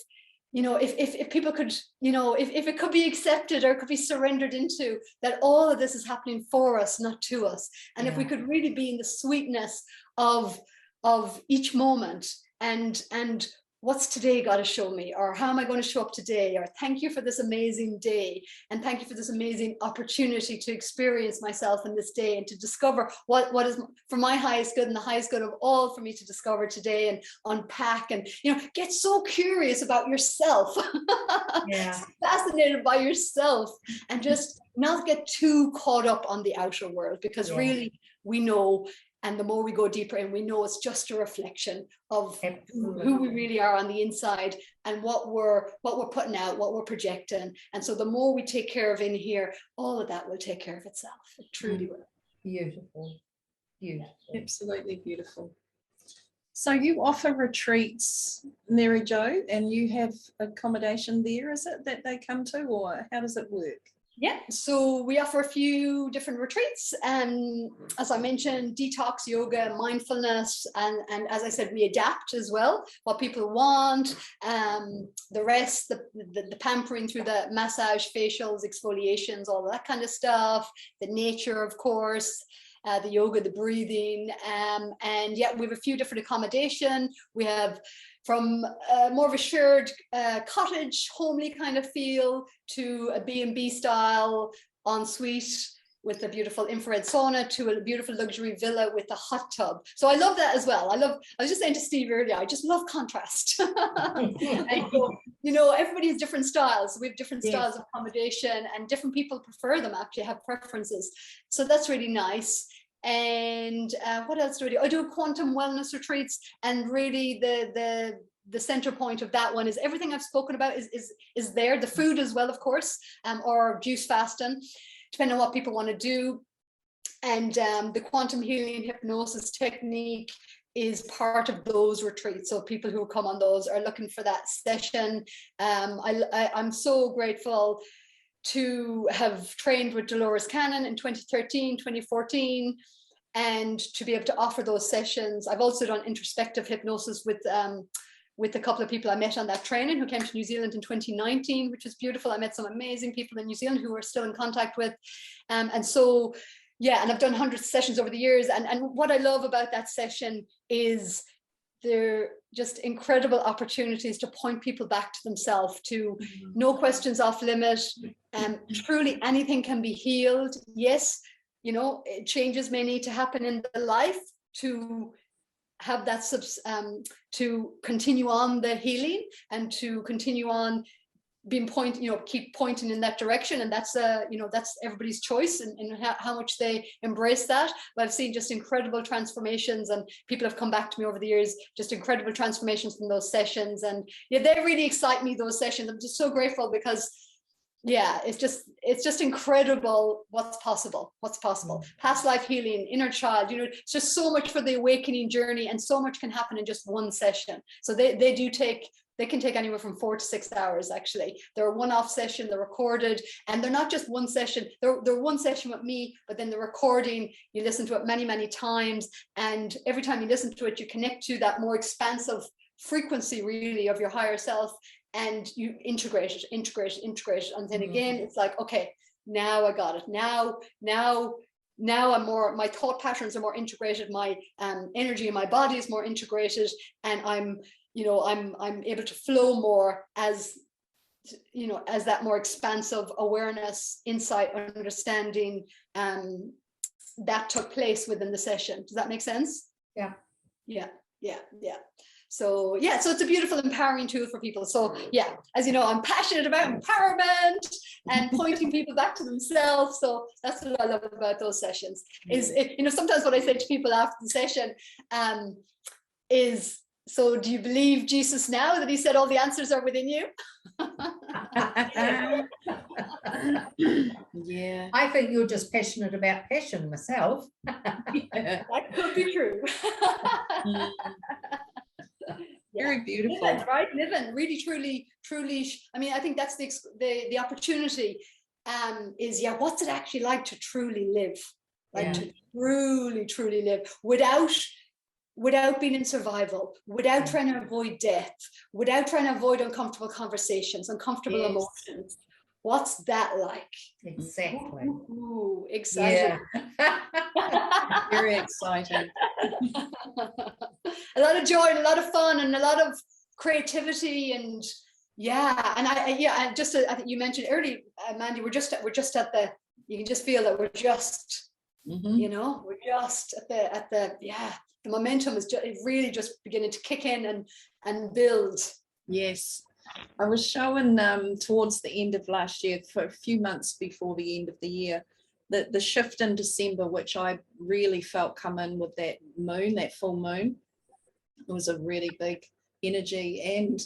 you know, if people could, you know, if it could be accepted or could be surrendered into, that all of this is happening for us, not to us. And if we could really be in the sweetness of each moment, and what's today got to show me, or how am I going to show up today, or thank you for this amazing day, and thank you for this amazing opportunity to experience myself in this day, and to discover what is for my highest good and the highest good of all for me to discover today, and unpack, and you know, get so curious about yourself. Fascinated by yourself, and just not get too caught up on the outer world, because really we know, and the more we go deeper in, we know it's just a reflection of who we really are on the inside, and what we're putting out, what we're projecting. And so the more we take care of in here, all of that will take care of itself. It truly will. Beautiful. Absolutely beautiful. So you offer retreats, Mary Jo, and you have accommodation there, is it, that they come to, or how does it work? Yeah, so we offer a few different retreats, and as I mentioned, detox, yoga, mindfulness, and as I said, we adapt as well, what people want, the rest, the pampering through the massage, facials, exfoliations, all of that kind of stuff, the nature, of course, the yoga, the breathing, and yeah, we have a few different accommodation. We have from more of a shared cottage, homely kind of feel, to a B&B style ensuite with a beautiful infrared sauna, to a beautiful luxury villa with a hot tub. So I love that as well. I was just saying to Steve earlier, I just love contrast. And so, you know, everybody has different styles. We have different styles of accommodation, and different people prefer them, actually have preferences. So that's really nice. And what else do I do? I do quantum wellness retreats, and really the center point of that one is everything I've spoken about is there. The food as well, of course, or juice fasting, depending on what people want to do. And the quantum healing hypnosis technique is part of those retreats. So people who come on those are looking for that session. I'm so grateful to have trained with Dolores Cannon in 2013, 2014, and to be able to offer those sessions. I've also done introspective hypnosis with a couple of people I met on that training who came to New Zealand in 2019, which was beautiful. I met some amazing people in New Zealand who we're still in contact with. And so, yeah, and I've done hundreds of sessions over the years. And what I love about that session is they're just incredible opportunities to point people back to themselves, to no questions off limit. Truly anything can be healed. Yes, you know, changes may need to happen in the life to have that to continue on the healing and to continue on being keep pointing in that direction. And that's that's everybody's choice and how much they embrace that. But I've seen just incredible transformations, and people have come back to me over the years, just incredible transformations from those sessions. And yeah, they really excite me, those sessions. I'm just so grateful because yeah, it's just incredible what's possible. Past life healing, inner child, it's just so much for the awakening journey, and so much can happen in just one session. So they can take anywhere from 4 to 6 hours. Actually, they're a one-off session, they're recorded, and they're not just one session. They're one session with me, but then the recording, you listen to it many, many times, and every time you listen to it, you connect to that more expansive frequency, really, of your higher self. And you integrate it, and then again, it's like, okay, now I got it. Now I'm more, my thought patterns are more integrated, my energy in my body is more integrated, and I'm able to flow more as that more expansive awareness, insight, understanding that took place within the session. Does that make sense? Yeah. So yeah, so it's a beautiful, empowering tool for people. So yeah, as you know, I'm passionate about empowerment and pointing people back to themselves. So that's what I love about those sessions. Is sometimes what I say to people after the session is, so do you believe Jesus now, that he said all the answers are within you? Yeah. I think you're just passionate about passion myself. Yeah. That could be true. Very beautiful. Living, right? Living, really, truly. I mean, I think that's the opportunity. Is what's it actually like to truly live? Like to truly live without being in survival, without trying to avoid death, without trying to avoid uncomfortable conversations, uncomfortable emotions. What's that like? Exactly. Ooh, exciting. Yeah. Very exciting. A lot of joy and a lot of fun and a lot of creativity, and I think you mentioned earlier, Mandy, we're just at the, you can just feel that we're just we're just at the momentum is really just beginning to kick in and build. Yes, I was showing towards the end of last year, for a few months before the end of the year, that the shift in December, which I really felt come in with that moon, that full moon, it was a really big energy. And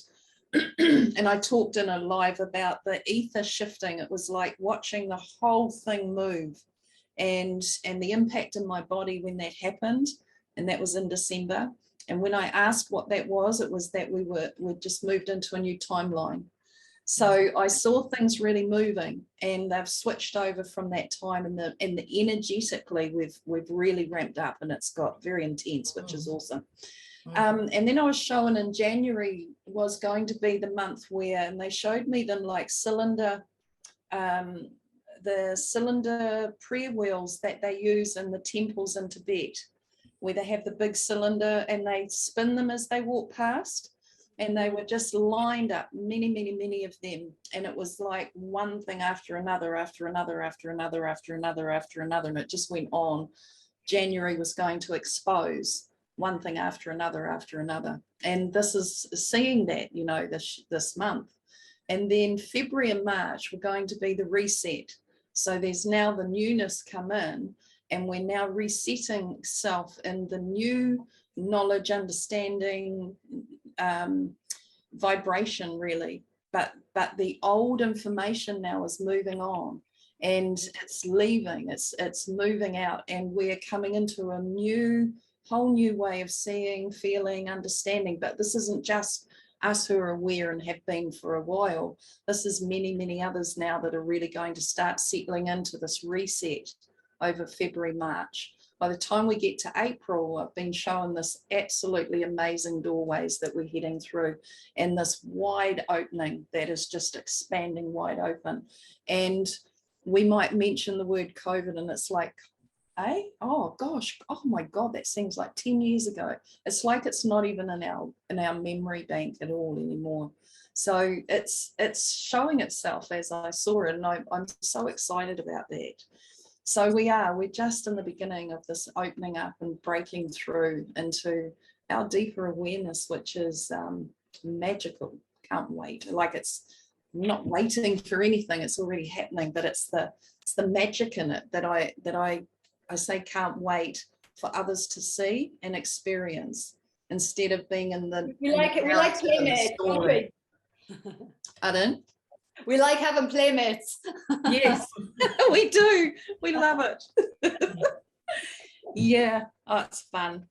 and I talked in a live about the ether shifting. It was like watching the whole thing move, and the impact in my body when that happened, and that was in December. And when I asked what that was, it was that we just moved into a new timeline. So I saw things really moving, and they've switched over from that time, and the energetically we've really ramped up, and it's got very intense, which is awesome. And then I was showing in January was going to be the month where, and they showed me them like cylinder, the cylinder prayer wheels that they use in the temples in Tibet, where they have the big cylinder and they spin them as they walk past. And they were just lined up, many of them. And it was like one thing after another, after another, after another, after another, after another. And it just went on. January was going to expose one thing after another, after another. And this is seeing that, this month. And then February and March were going to be the reset. So there's now the newness come in, and we're now resetting self in the new knowledge, understanding, vibration, really. But the old information now is moving on, and it's leaving, it's moving out, and we're coming into a new whole new way of seeing, feeling, understanding. But this isn't just us who are aware and have been for a while. This is many, many others now that are really going to start settling into this reset over February, March. By the time we get to April, I've been shown this absolutely amazing doorways that we're heading through, and this wide opening that is just expanding wide open. And we might mention the word COVID and it's like, oh gosh, oh my God, that seems like 10 years ago. It's like it's not even in our memory bank at all anymore. So it's showing itself as I saw it, and I'm so excited about that. So we're just in the beginning of this opening up and breaking through into our deeper awareness, which is magical. Can't wait. Like, it's not waiting for anything, it's already happening, but it's the magic in it that I say can't wait for others to see and experience, instead of being in the We like playmates, don't we? Pardon? We like having playmates. Yes, we do. We love it. Yeah, oh, it's fun.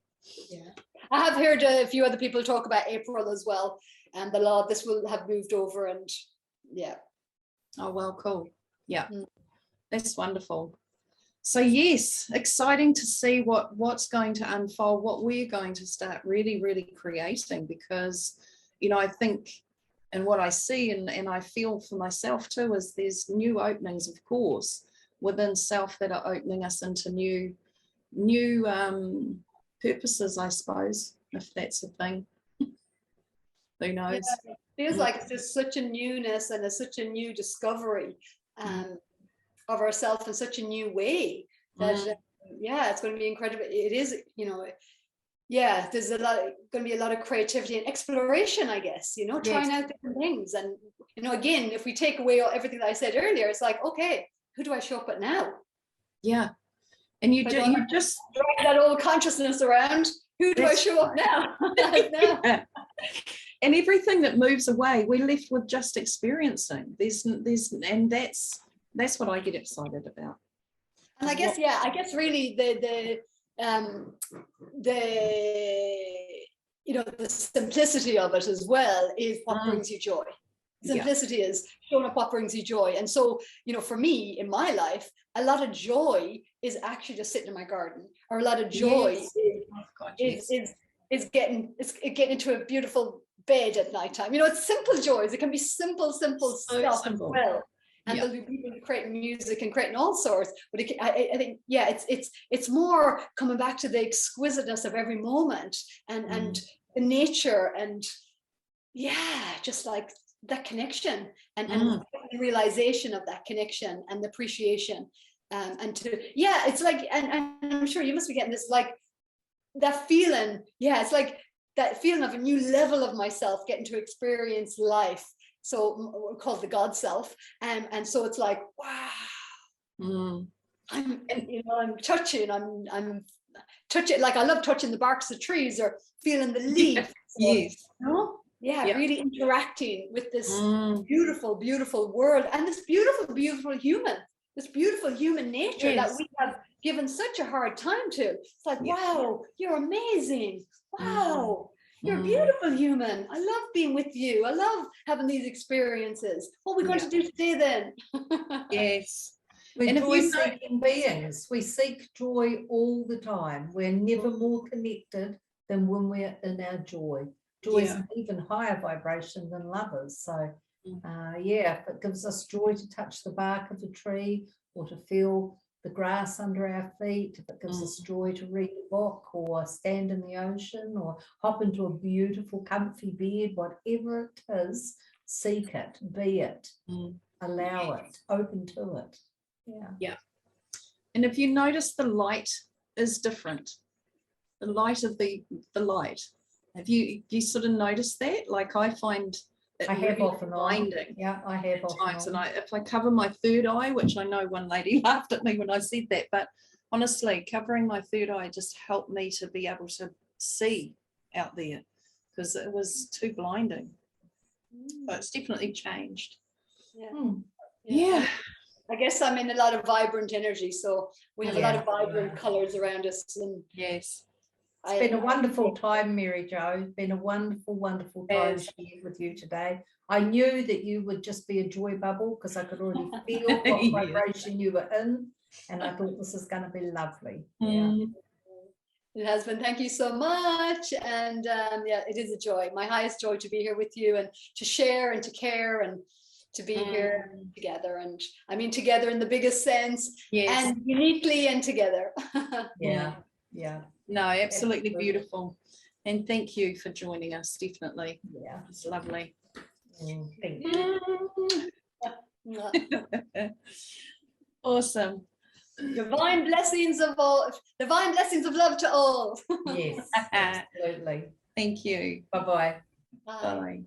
Yeah, I have heard a few other people talk about April as well, and this will have moved over, and yeah. Oh well, cool. Yeah, Mm. That's wonderful. So yes, exciting to see what's going to unfold, what we're going to start really, really creating, because I think, and what I see and I feel for myself too, is there's new openings, of course, within self that are opening us into new purposes, I suppose, if that's a thing. Who knows? Yeah, it feels like it's just such a newness, and it's such a new discovery of ourselves in such a new way that it's going to be incredible. It is, there's going to be a lot of creativity and exploration, I guess, trying out different things. And again, if we take away everything that I said earlier, it's like, okay, who do I show up at now? Yeah. And you just drag that old consciousness around. Who do I show up now? Yeah. And everything that moves away, we're left with just experiencing. And that's what I get excited about. And I guess really the simplicity of it as well is what brings you joy. Simplicity is showing up what brings you joy. And so, for me in my life, a lot of joy is actually just sitting in my garden, or a lot of joy is getting into a beautiful bed at nighttime. It's simple joys. It can be simple stuff as well. And there'll be people creating music and creating all sorts. But I think, it's more coming back to the exquisiteness of every moment and the nature, and just like that connection and the realization of that connection and the appreciation. It's like, and I'm sure you must be getting this, like that feeling. Yeah, it's like that feeling of a new level of myself getting to experience life. So called the God self, and so it's like, wow, I'm touching, I'm touching, like I love touching the barks of trees or feeling the leaves. Really interacting with this beautiful, beautiful world, and this beautiful, beautiful human nature that we have given such a hard time to. It's like, wow, you're amazing. Wow. You're a beautiful human. I love being with you. I love having these experiences. What are we going to do today then? Yes. We're joy-seeking beings. We seek joy all the time. We're never more connected than when we're in our joy. Joy is an even higher vibration than love is. So, if it gives us joy to touch the bark of a tree or to feel the grass under our feet, if it gives us joy to read a book or stand in the ocean or hop into a beautiful comfy bed, whatever it is, seek it, be it, allow it, open to it. And if you notice, the light is different, the light of the light, have you sort of noticed that? Like, I find I have really often blinding. Yeah, I have often times. And if I cover my third eye, which I know one lady laughed at me when I said that, but honestly, covering my third eye just helped me to be able to see out there, because it was too blinding. So it's definitely changed. Yeah. I guess I'm in a lot of vibrant energy, so we have a lot of vibrant colors around us. And yes. It's been a wonderful time, Mary Jo. It's been a wonderful, wonderful time Yes. shared with you today. I knew that you would just be a joy bubble because I could already feel what Yes. vibration you were in. And I thought this is going to be lovely. Yeah. Mm. It has been. Thank you so much. And yeah, it is a joy, my highest joy, to be here with you and to share and to care and to be here together. And I mean, together in the biggest sense, Yes. and uniquely and together. Yeah. Yeah. No, absolutely Absolutely. beautiful. And thank you for joining us, definitely. Yeah. It's lovely. Thank you. Awesome. Divine blessings of love to all. Yes, absolutely. Thank you. Bye-bye. Bye. Bye.